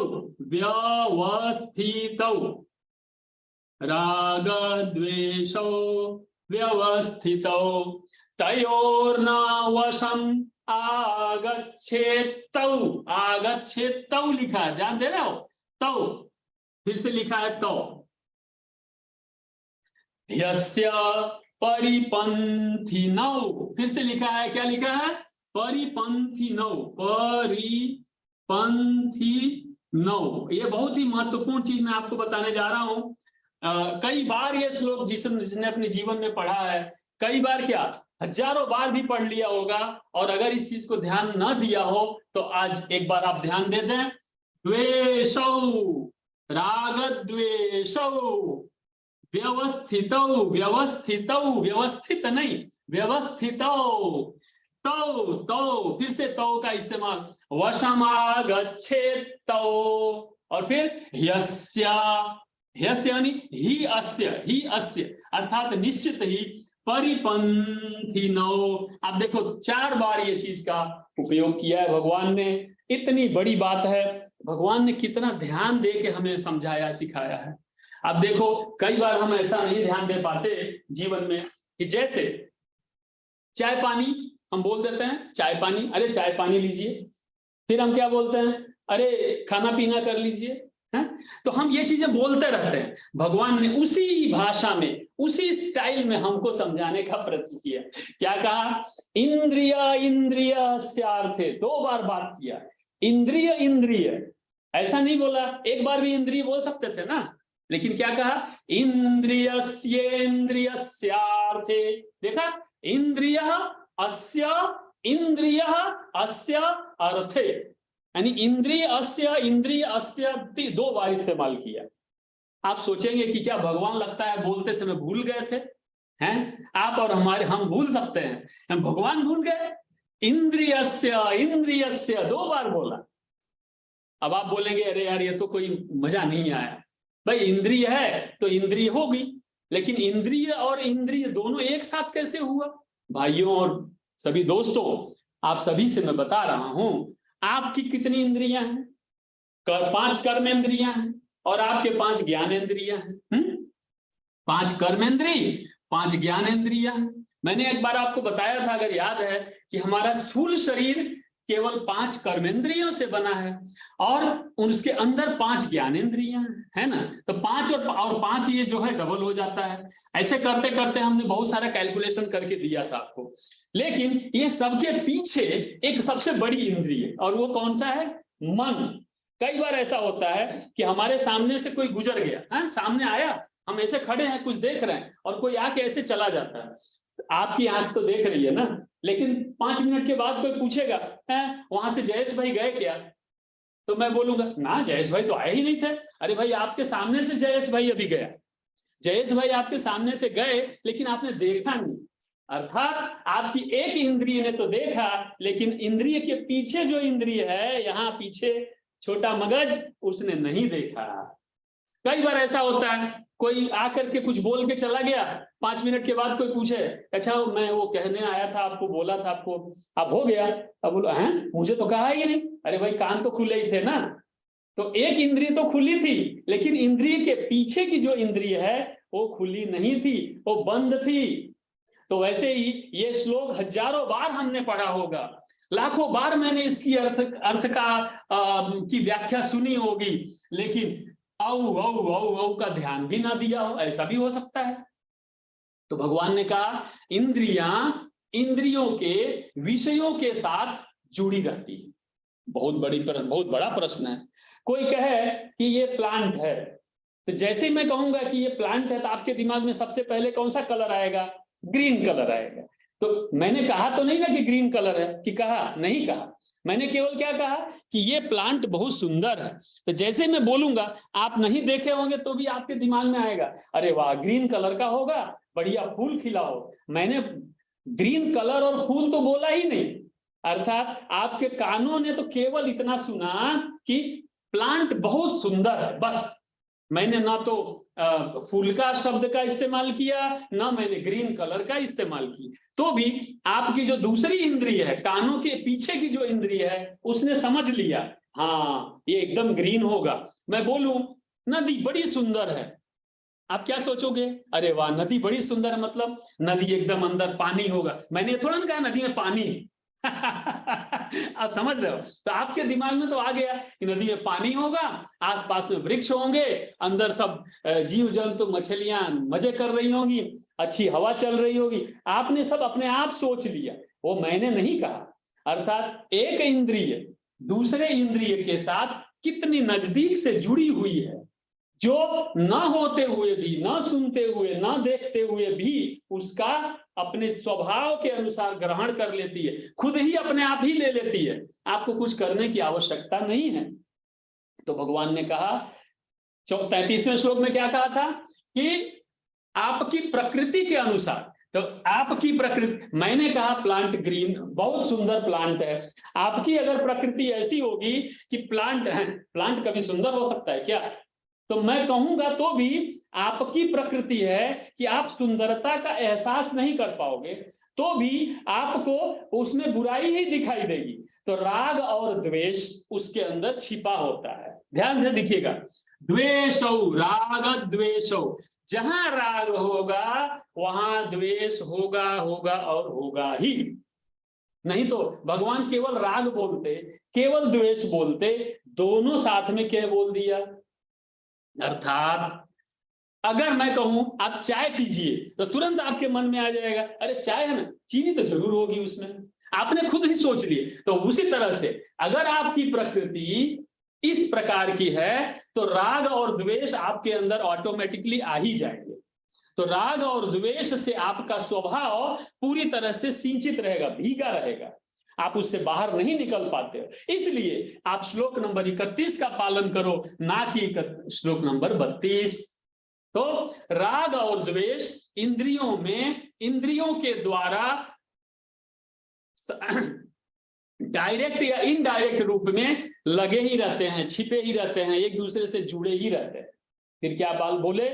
व्यवस्थितौ, राग द्वेषौ व्यवस्थितौ, तयोर्न वशम आगच्छेत्तौ, आगच्छेत्तौ लिखा है, ध्यान दे रहे हो, तौ, फिर से लिखा है तौ, यस्य परिपन्थिनौ, फिर से लिखा है, क्या लिखा है, परिपन्थिनौ, परिपन्थिनौ। ये बहुत ही महत्वपूर्ण चीज मैं आपको बताने जा रहा हूं। कई बार ये श्लोक जिसने अपने जीवन में पढ़ा है, कई बार क्या हजारों बार भी पढ़ लिया होगा, और अगर इस चीज को ध्यान न दिया हो तो आज एक बार आप ध्यान दे दें। द्वेषौ, राग द्वेषौ, व्यवस्थितौ, व्यवस्थितौ, व्यवस्थित नहीं, व्यवस्थितौ, तौ, तौ, फिर से तौ का इस्तेमाल, वशमागच्छेत्तौ, और फिर यस्य, यस्य यानी ही अस्य, ही अस्य अर्थात निश्चित ही, परिपन्थिनौ। आप देखो 4 बार ये चीज का उपयोग किया है भगवान ने। इतनी बड़ी बात है, भगवान ने कितना ध्यान दे के हमें समझाया सिखाया है। अब देखो कई बार हम ऐसा नहीं ध्यान दे पाते जीवन में कि जैसे चाय पानी हम बोल देते हैं, चाय पानी, अरे चाय पानी लीजिए, फिर हम क्या बोलते हैं, अरे खाना पीना कर लीजिए, हैं? तो हम ये चीजें बोलते रहते हैं। भगवान ने उसी भाषा में, उसी स्टाइल में हमको समझाने का प्रयत्न किया। क्या कहा, इंद्रिय इंद्रियस्यार्थे, 2 बार बात किया, इंद्रिय इंद्रिय, ऐसा नहीं बोला, एक बार भी इंद्रिय बोल सकते थे ना, लेकिन क्या कहा, इंद्रियस्येन्द्रियस्यार्थे, देखा, इंद्रिय अस्य, इंद्रिय अस्य अर्थे, यानी इंद्रिय अस्य, इंद्रिय अस्य 2 बार इस्तेमाल किया। आप सोचेंगे कि क्या भगवान लगता है बोलते समय भूल गए थे, हैं? आप और हम भूल सकते हैं, हम भगवान भूल गए, इंद्रियस्य, इंद्रियस्य 2 बार बोला। अब आप बोलेंगे अरे यार ये तो कोई मजा नहीं आया। भाई इंद्रिय है तो इंद्रिय होगी, लेकिन इंद्रिय और इंद्रिय दोनों एक साथ कैसे हुआ? भाइयों और सभी दोस्तों, आप सभी से मैं बता रहा हूं, आपकी कितनी इंद्रियां हैं? 5 कर्मेंद्रियां हैं, और आपके 5 ज्ञानेंद्रियां हैं। 5 कर्मेंद्रिय, 5 ज्ञानेंद्रियां हैं। मैंने एक बार आपको बताया था, अगर याद है, कि हमारा स्थूल शरीर केवल 5 कर्मेंद्रियों से बना है, और उसके अंदर 5 ज्ञानेंद्रियां है ना। तो 5 और 5 ये जो है डबल हो जाता है। ऐसे करते करते हमने बहुत सारा कैलकुलेशन करके दिया था आपको, लेकिन ये सबके पीछे एक सबसे बड़ी इंद्रिय, और वो कौन सा है? मन। कई बार ऐसा होता है कि हमारे सामने से कोई गुजर गया, सामने आया, हम ऐसे खड़े हैं, कुछ देख रहे हैं, और कोई आके ऐसे चला जाता है। आपकी आंख तो देख रही है ना, लेकिन 5 मिनट के बाद कोई पूछेगा, वहां से जयेश भाई गए क्या? तो मैं बोलूंगा ना, जयेश भाई तो आए ही नहीं थे। अरे भाई आपके सामने से जयेश भाई अभी गया, जयेश भाई आपके सामने से गए, लेकिन आपने देखा नहीं। अर्थात आपकी एक इंद्रिय ने तो देखा, लेकिन इंद्रिय के पीछे जो इंद्रिय है, यहाँ पीछे छोटा मगज, उसने नहीं देखा। कई बार ऐसा होता है, कोई आकर के कुछ बोल के चला गया, 5 मिनट के बाद कोई पूछे, अच्छा मैं वो कहने आया था, आपको बोला था, आपको अब हो गया? अब बोलो, हैं मुझे तो कहा ही नहीं। अरे भाई कान तो खुले ही थे ना। तो एक इंद्रिय तो खुली थी, लेकिन इंद्रिय के पीछे की जो इंद्रिय है वो खुली नहीं थी, वो बंद थी। तो वैसे ही ये श्लोक हजारों बार हमने पढ़ा होगा, लाखों बार मैंने इसकी अर्थ की व्याख्या सुनी होगी, लेकिन औ औ औ औ का ध्यान भी ना दिया हो, ऐसा भी हो सकता है। तो भगवान ने कहा इंद्रियां इंद्रियों के विषयों के साथ जुड़ी रहती है। बहुत बड़ा प्रश्न है। कोई कहे कि ये प्लांट है, तो जैसे ही मैं कहूंगा कि ये प्लांट है, तो आपके दिमाग में सबसे पहले कौन सा कलर आएगा? ग्रीन कलर आएगा। तो मैंने कहा तो नहीं ना कि ग्रीन कलर है, कि कहा नहीं कहा, मैंने केवल क्या कहा कि ये प्लांट बहुत सुंदर है। तो जैसे मैं बोलूंगा, आप नहीं देखे होंगे तो भी आपके दिमाग में आएगा, अरे वाह ग्रीन कलर का होगा, बढ़िया फूल खिला हो। मैंने ग्रीन कलर और फूल तो बोला ही नहीं, अर्थात आपके कानों ने तो केवल इतना सुना कि प्लांट बहुत सुंदर है, बस। मैंने ना तो फूल का शब्द का इस्तेमाल किया, ना मैंने ग्रीन कलर का इस्तेमाल की। तो भी आपकी जो दूसरी इंद्रिय है, कानों के पीछे की जो इंद्रिय है, उसने समझ लिया, हाँ ये एकदम ग्रीन होगा। मैं बोलूं नदी बड़ी सुंदर है, आप क्या सोचोगे, अरे वाह नदी बड़ी सुंदर है, मतलब नदी एकदम अंदर पानी होगा। मैंने थोड़ा ना कहा नदी में पानी है आप समझ रहे हो, तो आपके दिमाग में तो आ गया कि नदी में पानी होगा, आसपास में वृक्ष होंगे, अंदर सब जीव जंतु मछलियां मजे कर रही होंगी, अच्छी हवा चल रही होगी। आपने सब अपने आप सोच लिया, वो मैंने नहीं कहा। अर्थात एक इंद्रिय दूसरे इंद्रिय के साथ कितनी नजदीक से जुड़ी हुई है, जो न होते हुए भी, न सुनते हुए, न देखते हुए भी उसका अपने स्वभाव के अनुसार ग्रहण कर लेती है, खुद ही अपने आप ही ले लेती है, आपको कुछ करने की आवश्यकता नहीं है। तो भगवान ने कहा 33वें श्लोक में क्या कहा था कि आपकी प्रकृति के अनुसार, तो आपकी प्रकृति, मैंने कहा प्लांट ग्रीन बहुत सुंदर प्लांट है, आपकी अगर प्रकृति ऐसी होगी कि प्लांट है, प्लांट कभी सुंदर हो सकता है क्या, तो मैं कहूंगा तो भी आपकी प्रकृति है कि आप सुंदरता का एहसास नहीं कर पाओगे, तो भी आपको उसमें बुराई ही दिखाई देगी। तो राग और द्वेष उसके अंदर छिपा होता है, ध्यान से देखिएगा, द्वेषौ राग द्वेषौ, जहां राग होगा वहां द्वेष होगा, होगा और होगा ही। नहीं तो भगवान केवल राग बोलते, केवल द्वेष बोलते, दोनों साथ में क्या बोल दिया। अर्थात अगर मैं कहूं आप चाय पीजिए, तो तुरंत आपके मन में आ जाएगा, अरे चाय है ना, चीनी तो जरूर होगी उसमें, आपने खुद ही सोच लिए। तो उसी तरह से अगर आपकी प्रकृति इस प्रकार की है, तो राग और द्वेष आपके अंदर ऑटोमेटिकली आ ही जाएंगे। तो राग और द्वेष से आपका स्वभाव पूरी तरह से सिंचित रहेगा, भीगा रहेगा, आप उससे बाहर नहीं निकल पाते हो। इसलिए आप श्लोक नंबर 31 का पालन करो, ना कि श्लोक नंबर 32। तो राग और द्वेष इंद्रियों में, इंद्रियों के द्वारा डायरेक्ट या इनडायरेक्ट रूप में लगे ही रहते हैं, छिपे ही रहते हैं, एक दूसरे से जुड़े ही रहते हैं। फिर क्या बाल बोले,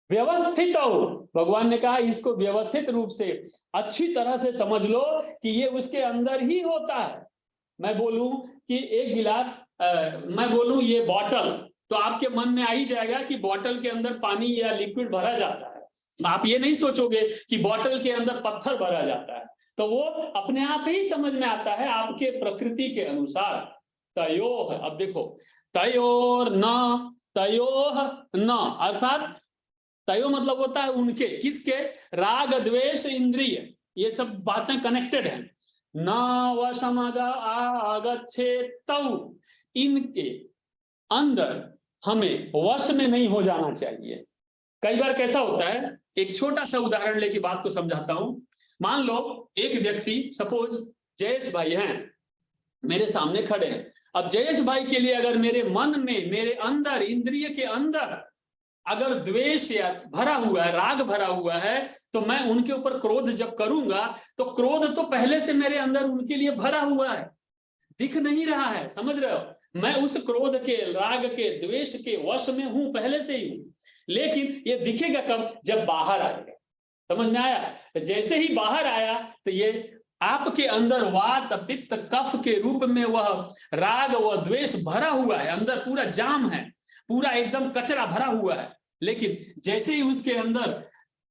व्यवस्थित हो, भगवान ने कहा इसको व्यवस्थित रूप से अच्छी तरह से समझ लो कि ये उसके अंदर ही होता है। मैं बोलूं कि एक गिलास, मैं बोलूं ये बॉटल, तो आपके मन में आ ही जाएगा कि बॉटल के अंदर पानी या लिक्विड भरा जाता है। आप ये नहीं सोचोगे कि बॉटल के अंदर पत्थर भरा जाता है, तो वो अपने आप ही समझ में आता है आपके प्रकृति के अनुसार। तयोः, अब देखो, तयोर न, तयोः न, अर्थात तयो मतलब होता है उनके, किसके, राग द्वेष इंद्रिय, ये सब बातें कनेक्टेड हैं। न वशमगा आगच्छेतौ, इनके अंदर हमें वश में नहीं हो जाना चाहिए। कई बार कैसा होता है, एक छोटा सा उदाहरण लेके बात को समझाता हूं। मान लो एक व्यक्ति, सपोज जयेश भाई हैं, मेरे सामने खड़े हैं। अब जयेश भाई के लिए अगर मेरे मन में, मेरे अंदर, इंद्रिय के अंदर अगर द्वेष या भरा हुआ है, राग भरा हुआ है, तो मैं उनके ऊपर क्रोध जब करूंगा, तो क्रोध तो पहले से मेरे अंदर उनके लिए भरा हुआ है, दिख नहीं रहा है, समझ रहे हो, मैं उस क्रोध के, राग के, द्वेष के वश में हूं, पहले से ही हूं। लेकिन ये दिखेगा कब, जब बाहर आएगा। समझ में आया, जैसे ही बाहर आया तो ये आपके अंदर वात पित्त कफ के रूप में वह राग व द्वेष भरा हुआ है, अंदर पूरा जाम है, पूरा एकदम कचरा भरा हुआ है। लेकिन जैसे ही उसके अंदर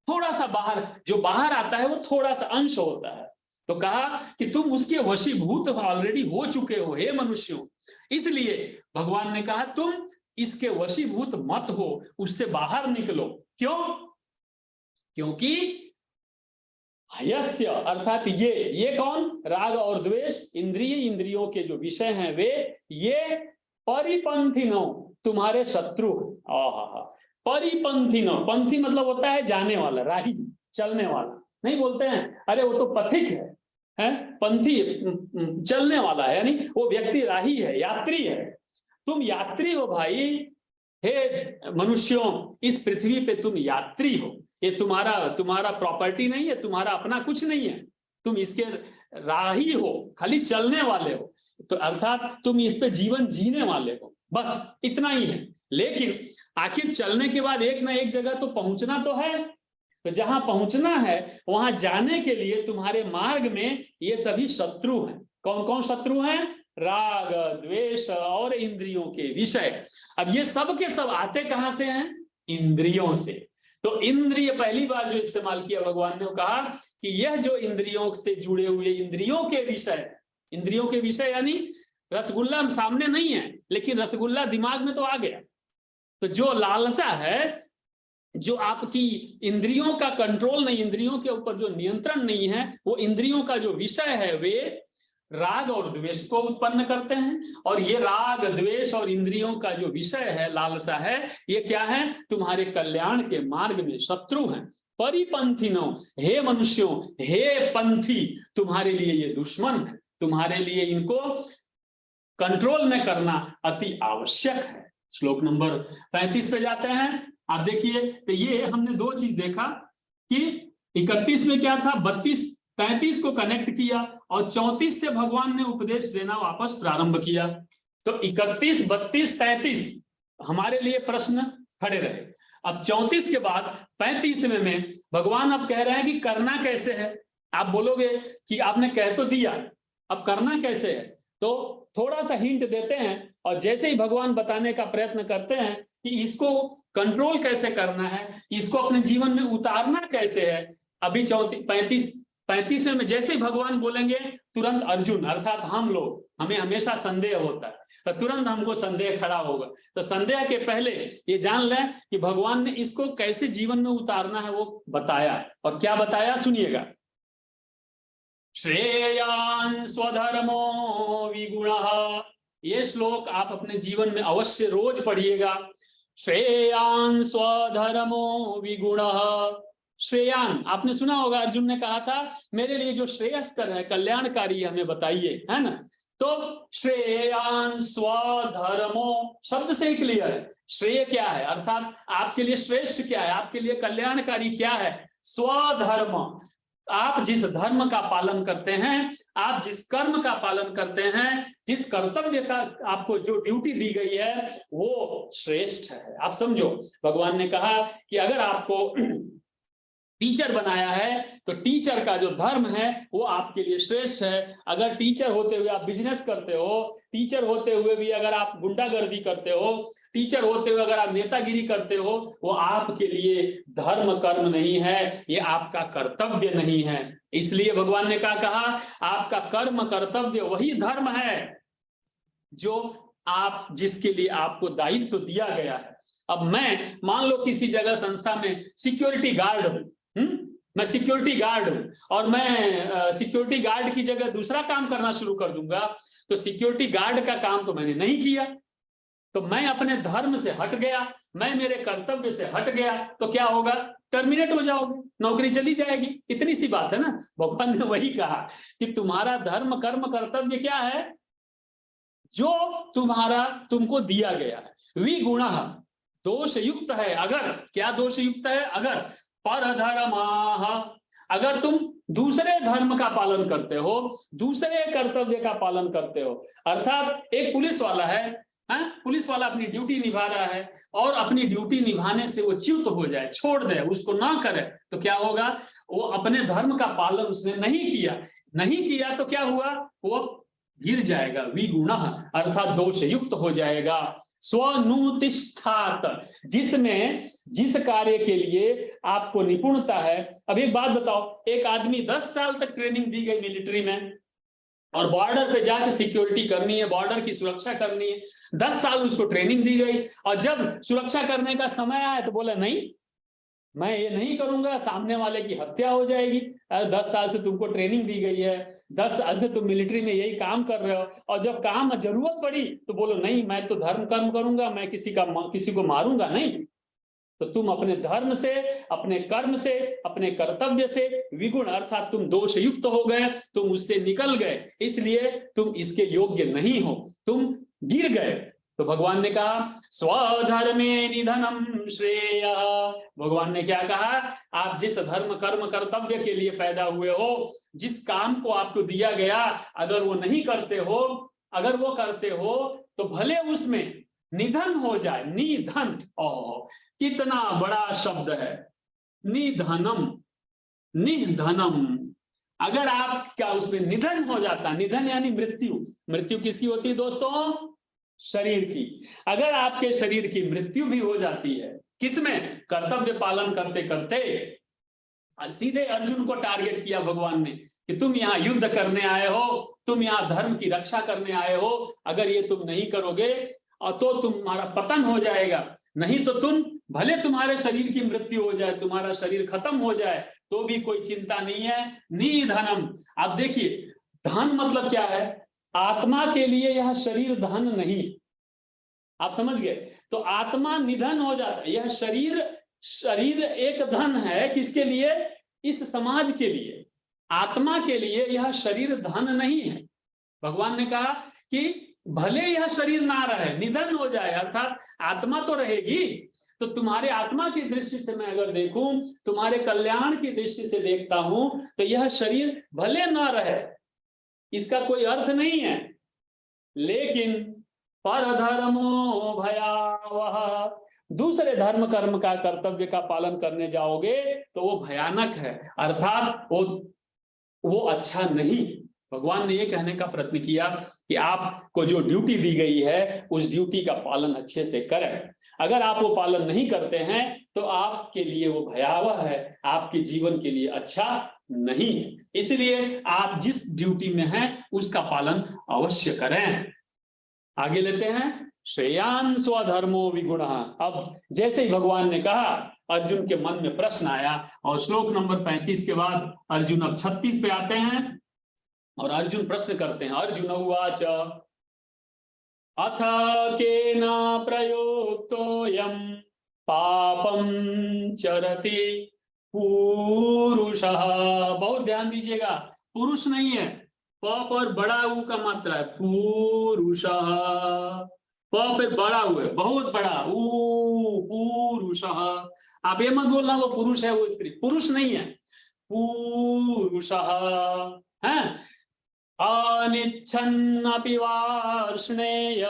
थोड़ा सा बाहर, जो बाहर आता है वो थोड़ा सा अंश होता है, तो कहा कि तुम उसके वशीभूत ऑलरेडी हो चुके हो हे मनुष्यों। इसलिए भगवान ने कहा तुम इसके वशीभूत मत हो, उससे बाहर निकलो। क्यों? क्योंकि हयस्य, अर्थात ये कौन, राग और द्वेष इंद्रिय, इंद्रियों के जो विषय हैं वे, ये परिपंथिनो, तुम्हारे शत्रु। परिपंथिनो, पंथी मतलब होता है जाने वाला, राही, चलने वाला, नहीं बोलते हैं अरे वो तो पथिक है पंथी, चलने वाला है, यानी वो व्यक्ति राही है, यात्री है। तुम यात्री हो भाई, हे मनुष्यों, इस पृथ्वी पे तुम यात्री हो। ये तुम्हारा प्रॉपर्टी नहीं है, तुम्हारा अपना कुछ नहीं है, तुम इसके राही हो, खाली चलने वाले हो। तो अर्थात तुम इस पे जीवन जीने वाले हो, बस इतना ही है। लेकिन आखिर चलने के बाद एक ना एक जगह तो पहुंचना तो है। तो जहां पहुंचना है वहां जाने के लिए तुम्हारे मार्ग में ये सभी शत्रु हैं। कौन कौन शत्रु हैं? राग, द्वेष और इंद्रियों के विषय। अब ये सब के सब आते कहां से हैं? इंद्रियों से। तो इंद्रिय पहली बार जो इस्तेमाल किया भगवान ने, कहा कि यह जो इंद्रियों से जुड़े हुए इंद्रियों के विषय यानी रसगुल्ला सामने नहीं है, लेकिन रसगुल्ला दिमाग में तो आ गया। तो जो लालसा है, जो आपकी इंद्रियों का कंट्रोल नहीं, इंद्रियों के ऊपर जो नियंत्रण नहीं है, वो इंद्रियों का जो विषय है वे राग और द्वेष को उत्पन्न करते हैं। और ये राग, द्वेष और इंद्रियों का जो विषय है, लालसा है, ये क्या है? तुम्हारे कल्याण के मार्ग में शत्रु हैं। परिपंथिनो, हे मनुष्यों, हे पंथी, तुम्हारे लिए ये दुश्मन है। तुम्हारे लिए इनको कंट्रोल में करना अति आवश्यक है। श्लोक नंबर 35 पे जाते हैं। आप देखिए, तो ये हमने दो चीज देखा कि 31 में क्या था, 32-33 को कनेक्ट किया और 34 से भगवान ने उपदेश देना वापस प्रारंभ किया। तो 31, 32, 33 हमारे लिए प्रश्न खड़े रहे। अब 34 के बाद 35 में भगवान अब कह रहे हैं कि करना कैसे है। आप बोलोगे कि आपने कह तो दिया, अब करना कैसे है? तो थोड़ा सा हिंट देते हैं और जैसे ही भगवान बताने का प्रयत्न करते हैं कि इसको कंट्रोल कैसे करना है, इसको अपने जीवन में उतारना कैसे है। अभी 35 में जैसे ही भगवान बोलेंगे, तुरंत अर्जुन अर्थात हम लोग, हमें हमेशा संदेह होता है, तो तुरंत हमको संदेह खड़ा होगा। तो संदेह के पहले ये जान लें कि भगवान ने इसको कैसे जीवन में उतारना है वो बताया। और क्या बताया, सुनिएगा। श्रेयान् स्वधर्मो विगुणः, ये श्लोक आप अपने जीवन में अवश्य रोज पढ़िएगा। श्रेयान् स्वधर्मो विगुणः। श्रेयान आपने सुना होगा, अर्जुन ने कहा था मेरे लिए जो श्रेयस्कर है, कल्याणकारी है, हमें बताइए, है ना। तो श्रेयान स्वधर्मो शब्द से ही क्लियर है। श्रेय क्या है, अर्थात आपके लिए श्रेष्ठ क्या है, आपके लिए कल्याणकारी क्या है? स्वधर्म। आप जिस धर्म का पालन करते हैं, आप जिस कर्म का पालन करते हैं, जिस कर्तव्य का आपको जो ड्यूटी दी गई है, वो श्रेष्ठ है। आप समझो, भगवान ने कहा कि अगर आपको टीचर बनाया है तो टीचर का जो धर्म है वो आपके लिए श्रेष्ठ है। अगर टीचर होते हुए आप बिजनेस करते हो, टीचर होते हुए भी अगर आप गुंडागर्दी करते हो, टीचर होते हुए अगर आप नेतागिरी करते हो, वो आपके लिए धर्म कर्म नहीं है, ये आपका कर्तव्य नहीं है। इसलिए भगवान ने कहा आपका कर्म कर्तव्य वही धर्म है जो आप, जिसके लिए आपको दायित्व दिया गया है। अब मैं मान लो किसी जगह संस्था में सिक्योरिटी गार्ड हूं, मैं सिक्योरिटी गार्ड हूं और मैं सिक्योरिटी गार्ड की जगह दूसरा काम करना शुरू कर दूंगा, तो सिक्योरिटी गार्ड का काम तो मैंने नहीं किया, तो मैं अपने धर्म से हट गया, मैं मेरे कर्तव्य से हट गया, तो क्या होगा? टर्मिनेट हो जाओगे, नौकरी चली जाएगी। इतनी सी बात है ना। भगवान ने वही कहा कि तुम्हारा धर्म कर्म कर्तव्य क्या है, जो तुमको दिया गया है। विगुणः, दोष युक्त है अगर, क्या दोष युक्त है? अगर परधर्माः, अगर तुम दूसरे धर्म का पालन करते हो, दूसरे कर्तव्य का पालन करते हो। अर्थात एक पुलिस वाला है, पुलिस वाला अपनी ड्यूटी निभा रहा है और अपनी ड्यूटी निभाने से वो च्युत हो जाए, छोड़ दे, उसको ना करे, तो क्या होगा? वो अपने धर्म का पालन उसने नहीं किया तो क्या हुआ? वो गिर जाएगा। विगुणः अर्थात दोष युक्त हो जाएगा। स्वनुतिष्ठात, जिसमें जिस कार्य के लिए आपको निपुणता है। अब एक बात बताओ, एक आदमी 10 साल तक ट्रेनिंग दी गई मिलिट्री में और बॉर्डर पे जाकर सिक्योरिटी करनी है, बॉर्डर की सुरक्षा करनी है, 10 साल उसको ट्रेनिंग दी गई और जब सुरक्षा करने का समय आया तो बोला नहीं, मैं ये नहीं करूंगा, सामने वाले की हत्या हो जाएगी। 10 साल से तुमको ट्रेनिंग दी गई है, 10 साल से तुम मिलिट्री में यही काम कर रहे हो और जब काम जरूरत पड़ी तो बोलो नहीं, मैं तो धर्म कर्म करूंगा, मैं किसी को मारूंगा नहीं। तो तुम अपने धर्म से, अपने कर्म से, अपने कर्तव्य से विगुण अर्थात तुम दोष युक्त हो गए, तुम उससे निकल गए, इसलिए तुम इसके योग्य नहीं हो, तुम गिर गए। तो भगवान ने कहा स्वधर्मे निधनम श्रेय। भगवान ने क्या कहा, आप जिस धर्म कर्म कर्तव्य के लिए पैदा हुए हो, जिस काम को आपको दिया गया, अगर वो नहीं करते हो, अगर वो करते हो तो भले उसमें निधन हो जाए। निधन, कितना बड़ा शब्द है, निधनम, निधनम। अगर आपका उसमें निधन हो जाता, निधन यानी मृत्यु। मृत्यु किसकी होती है दोस्तों? शरीर की। अगर आपके शरीर की मृत्यु भी हो जाती है, किसमें? कर्तव्य पालन करते करते। सीधे अर्जुन को टारगेट किया भगवान ने कि तुम यहाँ युद्ध करने आए हो, तुम यहाँ धर्म की रक्षा करने आए हो, अगर ये तुम नहीं करोगे और तो तुम्हारा पतन हो जाएगा, नहीं तो तुम भले तुम्हारे शरीर की मृत्यु हो जाए, तुम्हारा शरीर खत्म हो जाए तो भी कोई चिंता नहीं है। निधनम। आप देखिए, धन मतलब क्या है? आत्मा के लिए यह शरीर धन नहीं, आप समझ गए? तो आत्मा निधन हो जाता है, यह शरीर एक धन है। किसके लिए? इस समाज के लिए। आत्मा के लिए यह शरीर धन नहीं है। भगवान ने कहा कि भले यह शरीर ना रहे, निधन हो जाए, अर्थात आत्मा तो रहेगी। तो तुम्हारे आत्मा की दृष्टि से मैं अगर देखूं, तुम्हारे कल्याण की दृष्टि से देखता हूं, तो यह शरीर भले ना रहे, इसका कोई अर्थ नहीं है। लेकिन परधर्मो भयावह, दूसरे धर्म कर्म का कर्तव्य का पालन करने जाओगे तो वो भयानक है, अर्थात वो अच्छा नहीं। भगवान ने ये कहने का प्रयत्न किया कि आपको जो ड्यूटी दी गई है उस ड्यूटी का पालन अच्छे से करें। अगर आप वो पालन नहीं करते हैं तो आपके लिए वो भयावह है, आपके जीवन के लिए अच्छा नहीं है। इसलिए आप जिस ड्यूटी में हैं उसका पालन अवश्य करें। आगे लेते हैं, श्रेयान स्वधर्मो विगुणः। अब जैसे ही भगवान ने कहा, अर्जुन के मन में प्रश्न आया, और श्लोक नंबर 35 के बाद अर्जुन अब 36 पे आते हैं और अर्जुन प्रश्न करते हैं। अर्जुन उवाच अथ केन प्रयुक्तोऽयं पापं चरति पुरुषः। बहुत ध्यान दीजिएगा, पुरुष नहीं है, प पर बड़ा ऊ का मात्रा है, पुरुषः। प पे बड़ा ऊ है, बहुत बड़ा ऊ, पुरुषः। आप ये मत बोलना वो पुरुष है वो स्त्री, पुरुष नहीं है, पुरुषः है। अनिच्छन्नपि वार्ष्णेय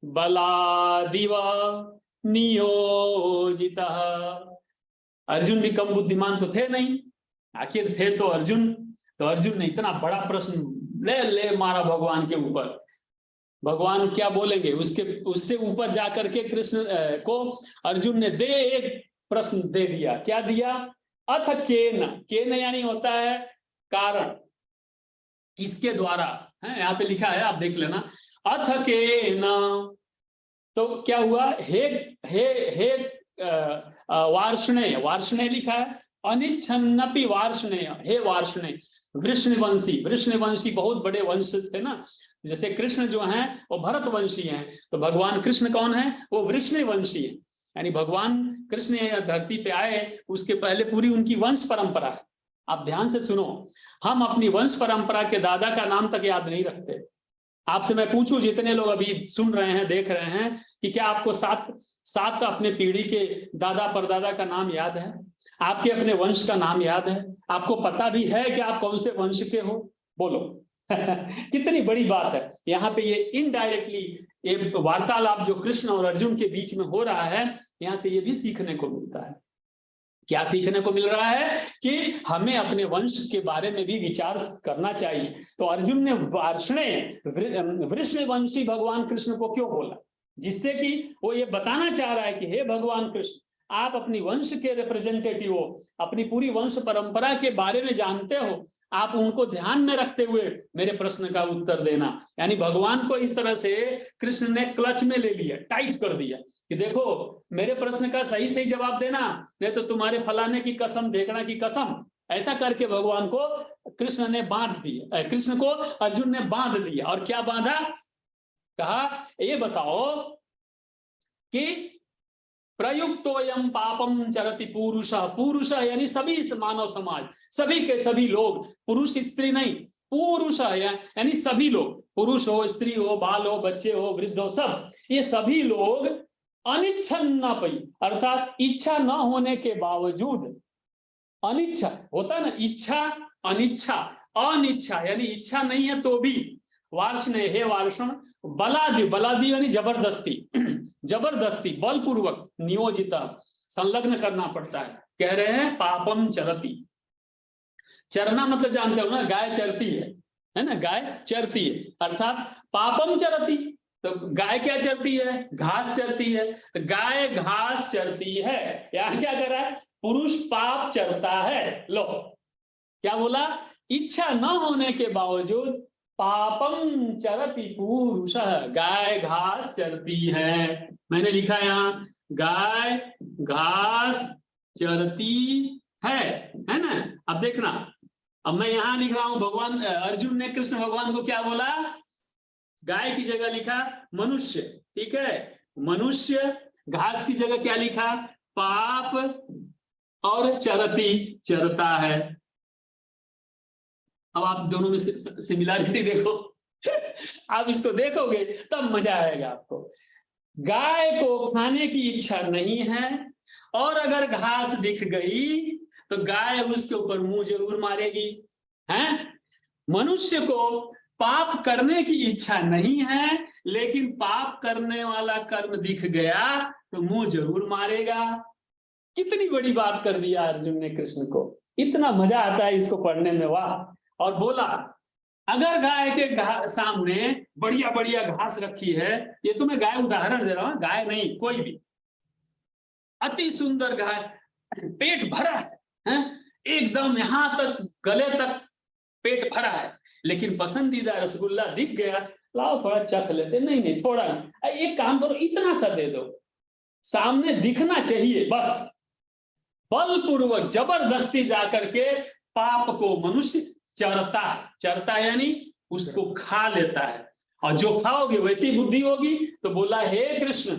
बलादिव नियोजितः। अर्जुन भी कम बुद्धिमान तो थे नहीं, आखिर थे तो अर्जुन। तो अर्जुन ने इतना बड़ा प्रश्न ले मारा भगवान के ऊपर। भगवान क्या बोलेंगे उससे ऊपर जाकर के कृष्ण को अर्जुन ने एक प्रश्न दे दिया। क्या दिया? अथ केन यानी होता है कारण, किसके द्वारा है, यहाँ पे लिखा है, आप देख लेना। अथ केन, तो क्या हुआ? हे वार्ष्णेय, वार्ष्णेय लिखा है। अनिच्छन्नपि वार्ष्णेय, हे वार्ष्णेय। वृष्णवंशी, वृष्णवंशी बहुत बड़े वंश थे ना, जैसे कृष्ण जो हैं वो भरत वंशी हैं, तो भगवान कृष्ण कौन है? वो वृष्णवंशी है। यानी भगवान कृष्ण धरती पे आए उसके पहले पूरी उनकी वंश परंपरा है। आप ध्यान से सुनो, हम अपनी वंश परंपरा के दादा का नाम तक याद नहीं रखते। आपसे मैं पूछूं, जितने लोग अभी सुन रहे हैं, देख रहे हैं, कि क्या आपको सात अपने पीढ़ी के दादा परदादा का नाम याद है? आपके अपने वंश का नाम याद है? आपको पता भी है कि आप कौन से वंश के हो? बोलो। कितनी बड़ी बात है। यहाँ पे ये इनडायरेक्टली ये वार्तालाप जो कृष्ण और अर्जुन के बीच में हो रहा है, यहाँ से ये भी सीखने को मिलता है। क्या सीखने को मिल रहा है? कि हमें अपने वंश के बारे में भी विचार करना चाहिए। तो अर्जुन ने वार्ष्णेय, वृष्णवंशी भगवान कृष्ण को क्यों बोला? जिससे कि वो ये बताना चाह रहा है कि हे भगवान कृष्ण, आप अपनी वंश के रिप्रेजेंटेटिव हो, अपनी पूरी वंश परंपरा के बारे में जानते हो, आप उनको ध्यान में रखते हुए मेरे प्रश्न का उत्तर देना। यानी भगवान को इस तरह से कृष्ण ने क्लच में ले लिया, टाइट कर दिया कि देखो मेरे प्रश्न का सही सही जवाब देना, नहीं तो तुम्हारे फलाने की कसम, ढेकना की कसम। ऐसा करके भगवान को कृष्ण ने बांध दिया, कृष्ण को अर्जुन ने बांध दिया। और क्या बांधा? कहा ये बताओ कि प्रयुक्तोयम पापम चरति पुरुष, पुरुष यानी सभी मानव समाज, सभी के सभी लोग, पुरुष स्त्री नहीं, पुरुष यानी सभी लोग, पुरुष हो, स्त्री हो, बाल हो, बच्चे हो, वृद्ध हो, सब, ये सभी लोग अनिच्छन्नपि अर्थात इच्छा न होने के बावजूद, अनिच्छा होता है ना, इच्छा अनिच्छा, अनिच्छा यानी इच्छा नहीं है तो भी, वार्षण हे वार्षण, बलादि, बलादि यानी जबरदस्ती, जबरदस्ती बलपूर्वक नियोजित संलग्न करना पड़ता है। कह रहे हैं पापम चरति, चरना मतलब जानते हो ना, गाय चरती है ना, गाय चरती है, अर्थात पापम चरति, तो गाय क्या चरती है, घास चरती है, गाय घास चरती है। यहाँ क्या कर रहा है, पुरुष पाप चरता है। लो क्या बोला, इच्छा न होने के बावजूद पापम चरति पुरुष, गाय घास चरती है। मैंने लिखा यहाँ गाय घास चरती है ना। अब देखना, अब मैं यहां लिख रहा हूं, भगवान अर्जुन ने कृष्ण भगवान को क्या बोला, गाय की जगह लिखा मनुष्य, ठीक है, मनुष्य, घास की जगह क्या लिखा, पाप, और चरती, चरता है। अब आप दोनों में सिमिलरिटी देखो आप इसको देखोगे तब मजा आएगा आपको। गाय को खाने की इच्छा नहीं है, और अगर घास दिख गई तो गाय उसके ऊपर मुंह जरूर मारेगी, हैं? मनुष्य को पाप करने की इच्छा नहीं है, लेकिन पाप करने वाला कर्म दिख गया तो मुंह जरूर मारेगा। कितनी बड़ी बात कर दिया अर्जुन ने कृष्ण को, इतना मजा आता है इसको पढ़ने में, वाह। और बोला अगर गाय के सामने बढ़िया बढ़िया घास रखी है, ये तो मैं गाय उदाहरण दे रहा हूं, गाय नहीं कोई भी, अति सुंदर गाय, पेट भरा है, एकदम यहां तक गले तक पेट भरा है, लेकिन पसंदीदा रसगुल्ला दिख गया, लाओ थोड़ा चख लेते, नहीं नहीं थोड़ा नहीं, एक काम करो इतना सा दे दो, सामने दिखना चाहिए बस, बलपूर्वक जबरदस्ती जाकर के पाप को मनुष्य चरता है, चरता यानी उसको खा लेता है, और जो खाओगे वैसी बुद्धि होगी। तो बोला हे कृष्ण,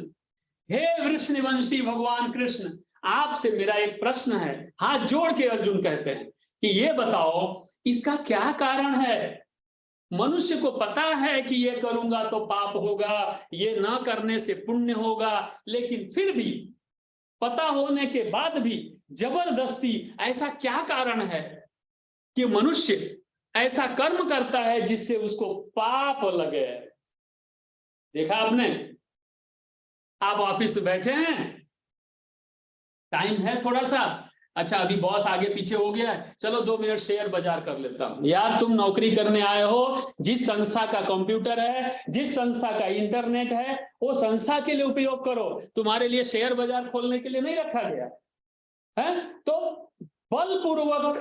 हे वृषणवंशी भगवान कृष्ण, आपसे मेरा एक प्रश्न है। हाथ जोड़ के अर्जुन कहते हैं कि ये बताओ इसका क्या कारण है, मनुष्य को पता है कि ये करूंगा तो पाप होगा, ये न करने से पुण्य होगा, लेकिन फिर भी पता होने के बाद भी जबरदस्ती, ऐसा क्या कारण है कि मनुष्य ऐसा कर्म करता है जिससे उसको पाप लगे। देखा आपने, आप ऑफिस में बैठे हैं, टाइम है थोड़ा सा, अच्छा अभी बॉस आगे पीछे हो गया है, चलो 2 मिनट शेयर बाजार कर लेता हूं। यार तुम नौकरी करने आए हो, जिस संस्था का कंप्यूटर है, जिस संस्था का इंटरनेट है, वो संस्था के लिए उपयोग करो, तुम्हारे लिए शेयर बाजार खोलने के लिए नहीं रखा गया है। तो बलपूर्वक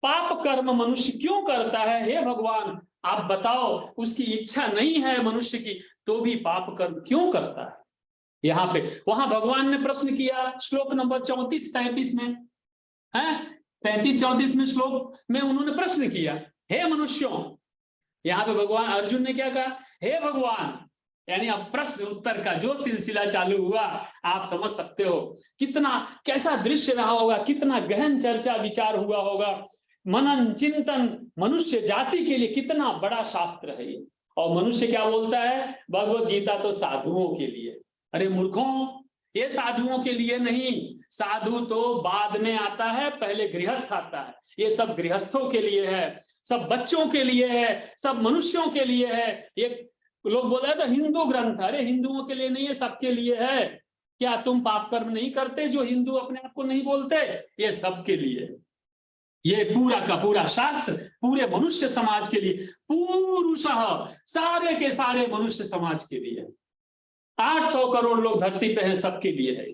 पाप कर्म मनुष्य क्यों करता है, हे भगवान आप बताओ, उसकी इच्छा नहीं है मनुष्य की तो भी पाप कर्म क्यों करता है। यहाँ पे वहां भगवान ने प्रश्न किया, श्लोक नंबर 34-35 में है, 33-34 में श्लोक में उन्होंने प्रश्न किया, हे मनुष्यों। यहाँ पे भगवान अर्जुन ने क्या कहा, हे भगवान, यानी अब प्रश्न उत्तर का जो सिलसिला चालू हुआ आप समझ सकते हो, कितना कैसा दृश्य रहा होगा, कितना गहन चर्चा विचार हुआ होगा, मनन चिंतन, मनुष्य जाति के लिए कितना बड़ा शास्त्र है ये। और मनुष्य क्या बोलता है, भगवत गीता तो साधुओं के लिए। अरे मूर्खों, ये साधुओं के लिए नहीं, साधु तो बाद में आता है, पहले गृहस्थ आता है। ये सब गृहस्थों के लिए है, सब बच्चों के लिए है, सब मनुष्यों के लिए है। ये लोग बोल रहे थे हिंदू ग्रंथ, अरे हिंदुओं के लिए नहीं है, सबके लिए है। क्या तुम पाप कर्म नहीं करते जो हिंदू अपने आप को नहीं बोलते, ये सबके लिए। ये पूरा का पूरा शास्त्र पूरे मनुष्य समाज के लिए, पुरुषः सारे के सारे मनुष्य समाज के लिए, 800 करोड़ लोग धरती पे हैं, सबके लिए है।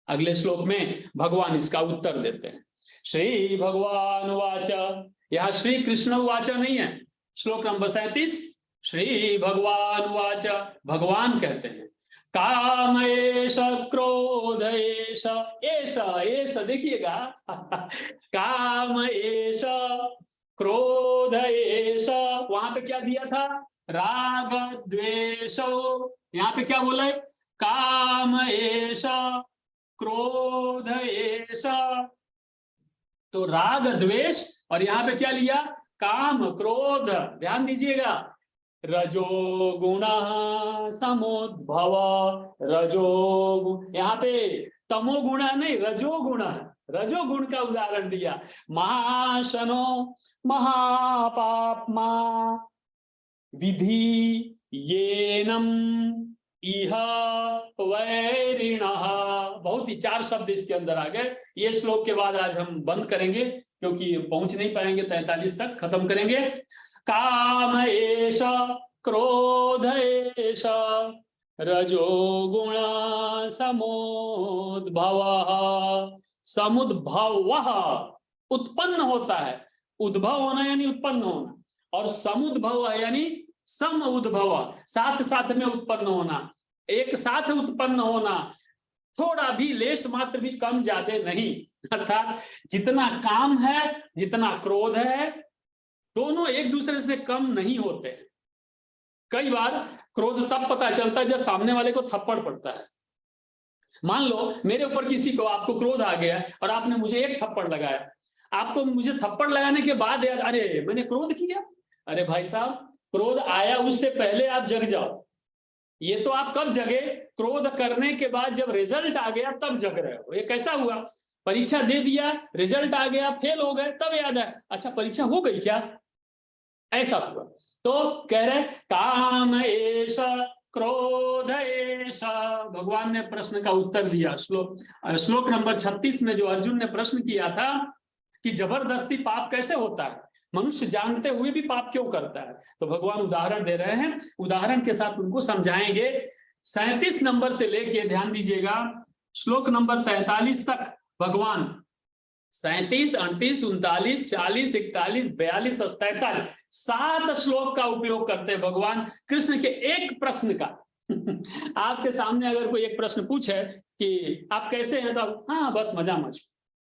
अगले श्लोक में भगवान इसका उत्तर देते हैं। श्री भगवान वाच, यहां श्री कृष्ण वाच नहीं है, श्लोक नंबर 37 श्री भगवान वाच, भगवान कहते हैं, काम एष क्रोध एष, एष देखिएगा काम एष क्रोध एष, वहां पे क्या दिया था, राग द्वेषो, यहाँ पे क्या बोला है, काम एष, क्रोध एष। तो राग द्वेष, और यहाँ पे क्या लिया, काम क्रोध। ध्यान दीजिएगा, रजोगुण समुद्भव, रजोगुण, यहाँ पे तमोगुण नहीं, रजोगुण, रजोगुण का उदाहरण दिया। महाशनो महापाप्मा विधि येनम इह वैरिणः। बहुत ही 4 शब्द इसके अंदर आ गए। ये श्लोक के बाद आज हम बंद करेंगे, क्योंकि पहुंच नहीं पाएंगे 43 तक, खत्म करेंगे। काम एष, क्रोध एष, रजोगुण समुद्भवः। समुद्भवः उत्पन्न होता है, उद्भव होना यानी उत्पन्न होना, और समुद्भव यानी सम उद्भव, साथ साथ में उत्पन्न होना, एक साथ उत्पन्न होना, थोड़ा भी लेश मात्र भी कम ज्यादा नहीं। अर्थात जितना काम है, जितना क्रोध है, दोनों एक दूसरे से कम नहीं होते। कई बार क्रोध तब पता चलता है जब सामने वाले को थप्पड़ पड़ता है। मान लो मेरे ऊपर किसी को, आपको क्रोध आ गया और आपने मुझे एक थप्पड़ लगाया। आपको मुझे थप्पड़ लगाने के बाद याद, अरे मैंने क्रोध किया। अरे भाई साहब, क्रोध आया उससे पहले आप जग जाओ। ये तो आप कब जगे, क्रोध करने के बाद जब रिजल्ट आ गया तब जग रहे हो। ये कैसा हुआ, परीक्षा दे दिया, रिजल्ट आ गया, फेल हो गए, तब याद है अच्छा परीक्षा हो गई क्या, ऐसा हुआ। तो कह रहे काम एष, क्रोध एष। भगवान ने प्रश्न का उत्तर दिया। श्लोक नंबर 36 में जो अर्जुन ने प्रश्न किया था कि जबरदस्ती पाप कैसे होता है, मनुष्य जानते हुए भी पाप क्यों करता है, तो भगवान उदाहरण दे रहे हैं। उदाहरण के साथ उनको समझाएंगे। 37 नंबर से लेके, ध्यान दीजिएगा, श्लोक नंबर 43 तक भगवान 37, 38, 39, 40, 41, 42 और 43 7 श्लोक का उपयोग करते हैं भगवान कृष्ण के एक प्रश्न का। आपके सामने अगर कोई एक प्रश्न पूछे कि आप कैसे हैं, तो हाँ बस मजा मच।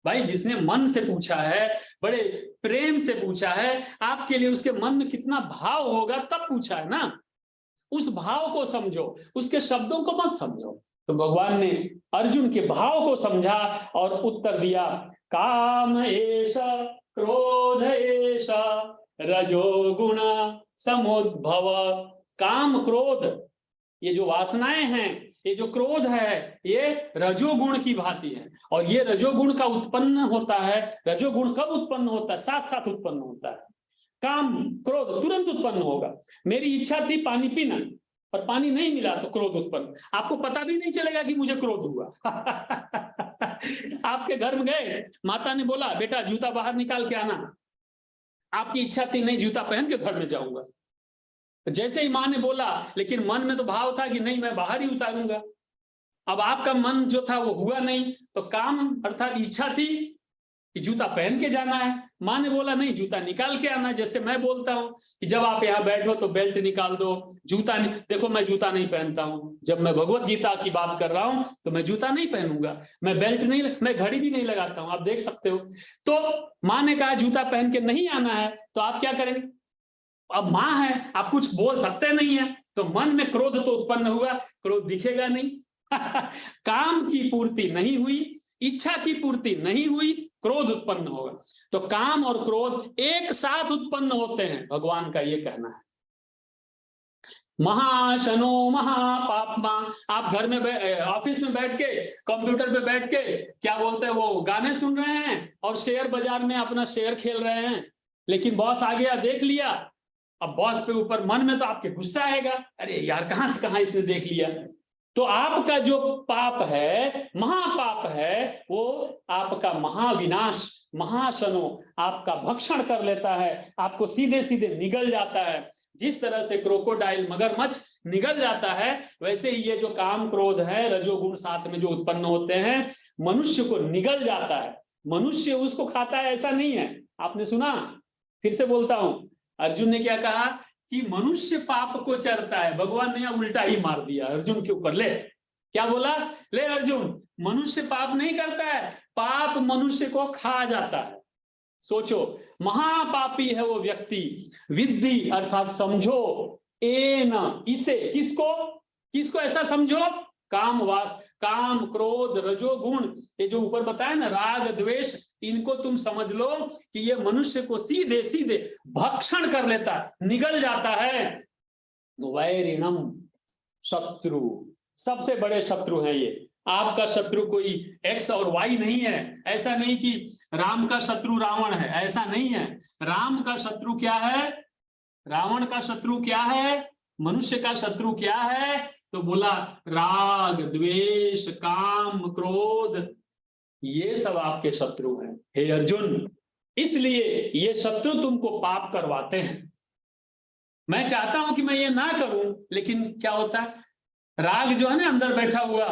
भाई जिसने मन से पूछा है, बड़े प्रेम से पूछा है, आपके लिए उसके मन में कितना भाव होगा तब पूछा है ना। उस भाव को समझो, उसके शब्दों को मत समझो। तो भगवान ने अर्जुन के भाव को समझा और उत्तर दिया, काम एष, क्रोध एष, रजोगुण समुद्भव। काम क्रोध, ये जो वासनाएं हैं, ये जो क्रोध है, ये रजोगुण की भांति है। और ये रजोगुण का उत्पन्न होता है। रजोगुण कब उत्पन्न होता है, साथ साथ उत्पन्न होता है। काम क्रोध तुरंत उत्पन्न होगा। मेरी इच्छा थी पानी पीना, और पानी नहीं मिला तो क्रोध उत्पन्न। आपको पता भी नहीं चलेगा कि मुझे क्रोध हुआ। आपके घर में गए, माता ने बोला बेटा जूता बाहर निकाल के आना। आपकी इच्छा थी नहीं जूता पहन के घर में जाऊंगा। जैसे ही माँ ने बोला, लेकिन मन में तो भाव था कि नहीं मैं बाहर ही उतारूंगा। अब आपका मन जो था वो हुआ नहीं, तो काम अर्थात इच्छा थी कि जूता पहन के जाना है। माँ ने बोला नहीं जूता निकाल के आना। जैसे मैं बोलता हूँ कि जब आप यहाँ बैठो तो बेल्ट निकाल दो, जूता नहीं, देखो मैं जूता नहीं पहनता हूँ। जब मैं भगवत गीता की बात कर रहा हूँ तो मैं जूता नहीं पहनूंगा, मैं बेल्ट नहीं, मैं घड़ी भी नहीं लगाता हूँ, आप देख सकते हो। तो माँ ने कहा जूता पहन के नहीं आना है, तो आप क्या करेंगे? अब माँ है, आप कुछ बोल सकते नहीं है, तो मन में क्रोध तो उत्पन्न हुआ, क्रोध दिखेगा नहीं। काम की पूर्ति नहीं हुई, इच्छा की पूर्ति नहीं हुई, क्रोध उत्पन्न होगा। तो काम और क्रोध एक साथ उत्पन्न होते हैं, भगवान का ये कहना है। महाशनो महापाप्मा। आप घर में ऑफिस में बैठ के, कंप्यूटर पे बैठ के क्या बोलते हैं वो गाने सुन रहे हैं और शेयर बाजार में अपना शेयर खेल रहे हैं, लेकिन बॉस आ गया देख लिया। अब बॉस पे ऊपर मन में तो आपके गुस्सा आएगा, अरे यार कहां से कहां इसने देख लिया। तो आपका जो पाप है, महापाप है, वो आपका महाविनाश, महाशनो आपका भक्षण कर लेता है, आपको सीधे सीधे निगल जाता है। जिस तरह से क्रोकोडाइल मगरमच्छ निगल जाता है, वैसे ही ये जो काम क्रोध है, रजोगुण साथ में जो उत्पन्न होते हैं, मनुष्य को निगल जाता है। मनुष्य उसको खाता है ऐसा नहीं है। आपने सुना, फिर से बोलता हूं, अर्जुन ने क्या कहा कि मनुष्य पाप को चरता है। भगवान ने उल्टा ही मार दिया अर्जुन के ऊपर। ले क्या बोला, ले अर्जुन, मनुष्य पाप नहीं करता है, पाप मनुष्य को खा जाता है। सोचो, महापापी है वो व्यक्ति। विद्धि अर्थात समझो, एन इसे, किसको, किसको ऐसा समझो काम क्रोध रजोगुण, ये जो ऊपर बताया ना राग द्वेष, इनको तुम समझ लो कि ये मनुष्य को सीधे सीधे भक्षण कर लेता, निगल जाता है। वैरिणम, शत्रु, सबसे बड़े शत्रु हैं ये। आपका शत्रु कोई एक्स और वाई नहीं है। ऐसा नहीं कि राम का शत्रु रावण है, ऐसा नहीं है। राम का शत्रु क्या है, रावण का शत्रु क्या है, मनुष्य का शत्रु क्या है, तो बोला राग द्वेष काम क्रोध, ये सब आपके शत्रु हैं हे अर्जुन। इसलिए ये शत्रु तुमको पाप करवाते हैं। मैं चाहता हूं कि मैं ये ना करूं, लेकिन क्या होता है, राग जो है ना अंदर बैठा हुआ,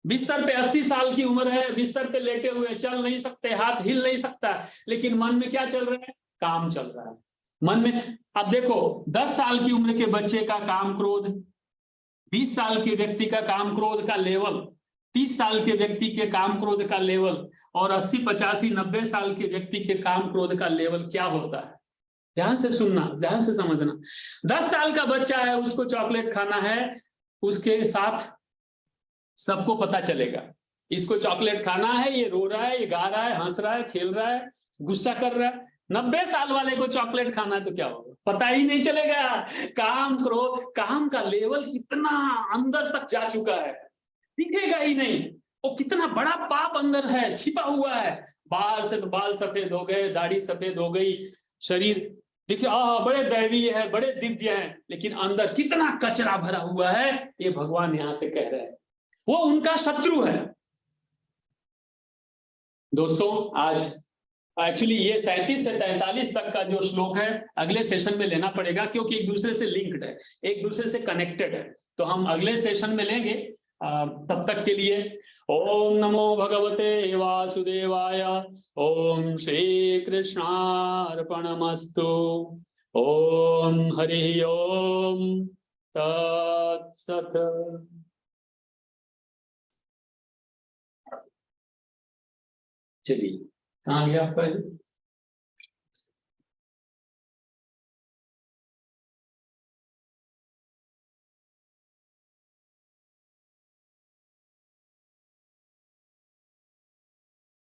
बिस्तर पे 80 साल की उम्र है, बिस्तर पे लेटे हुए, चल नहीं सकते, हाथ हिल नहीं सकता, लेकिन मन में क्या चल रहा है, काम चल रहा है मन में। अब देखो 10 साल की उम्र के बच्चे का काम क्रोध, 20 साल के व्यक्ति का काम क्रोध का लेवल, 30 साल के व्यक्ति के काम क्रोध का लेवल, और 80 85 90 साल के व्यक्ति के काम क्रोध का लेवल क्या होता है। ध्यान से सुनना, ध्यान से समझना। 10 साल का बच्चा है, उसको चॉकलेट खाना है, उसके साथ सबको पता चलेगा इसको चॉकलेट खाना है, ये रो रहा है, ये गा रहा है, हंस रहा है, खेल रहा है, गुस्सा कर रहा है। 90 साल वाले को चॉकलेट खाना है तो क्या होगा, पता ही नहीं चलेगा। काम क्रोध, काम का लेवल कितना अंदर तक जा चुका है, दिखेगा ही नहीं। वो कितना बड़ा पाप अंदर है, छिपा हुआ है। बाल सफेद हो गए, दाढ़ी सफेद हो गई, शरीर देखिए बड़े दैवीय है, बड़े दिव्य हैं, लेकिन अंदर कितना कचरा भरा हुआ है, ये भगवान यहां से कह रहे हैं। वो उनका शत्रु है। दोस्तों आज एक्चुअली ये 37 से 43 तक का जो श्लोक है अगले सेशन में लेना पड़ेगा, क्योंकि एक दूसरे से लिंक्ड है, एक दूसरे से कनेक्टेड है, तो हम अगले सेशन में लेंगे। तब तक के लिए ओम नमो भगवते वासुदेवाय, ओम श्री कृष्णार्पणमस्तु, ओम हरि ओम तत्सत। चलिए, कहाँ गया आपका?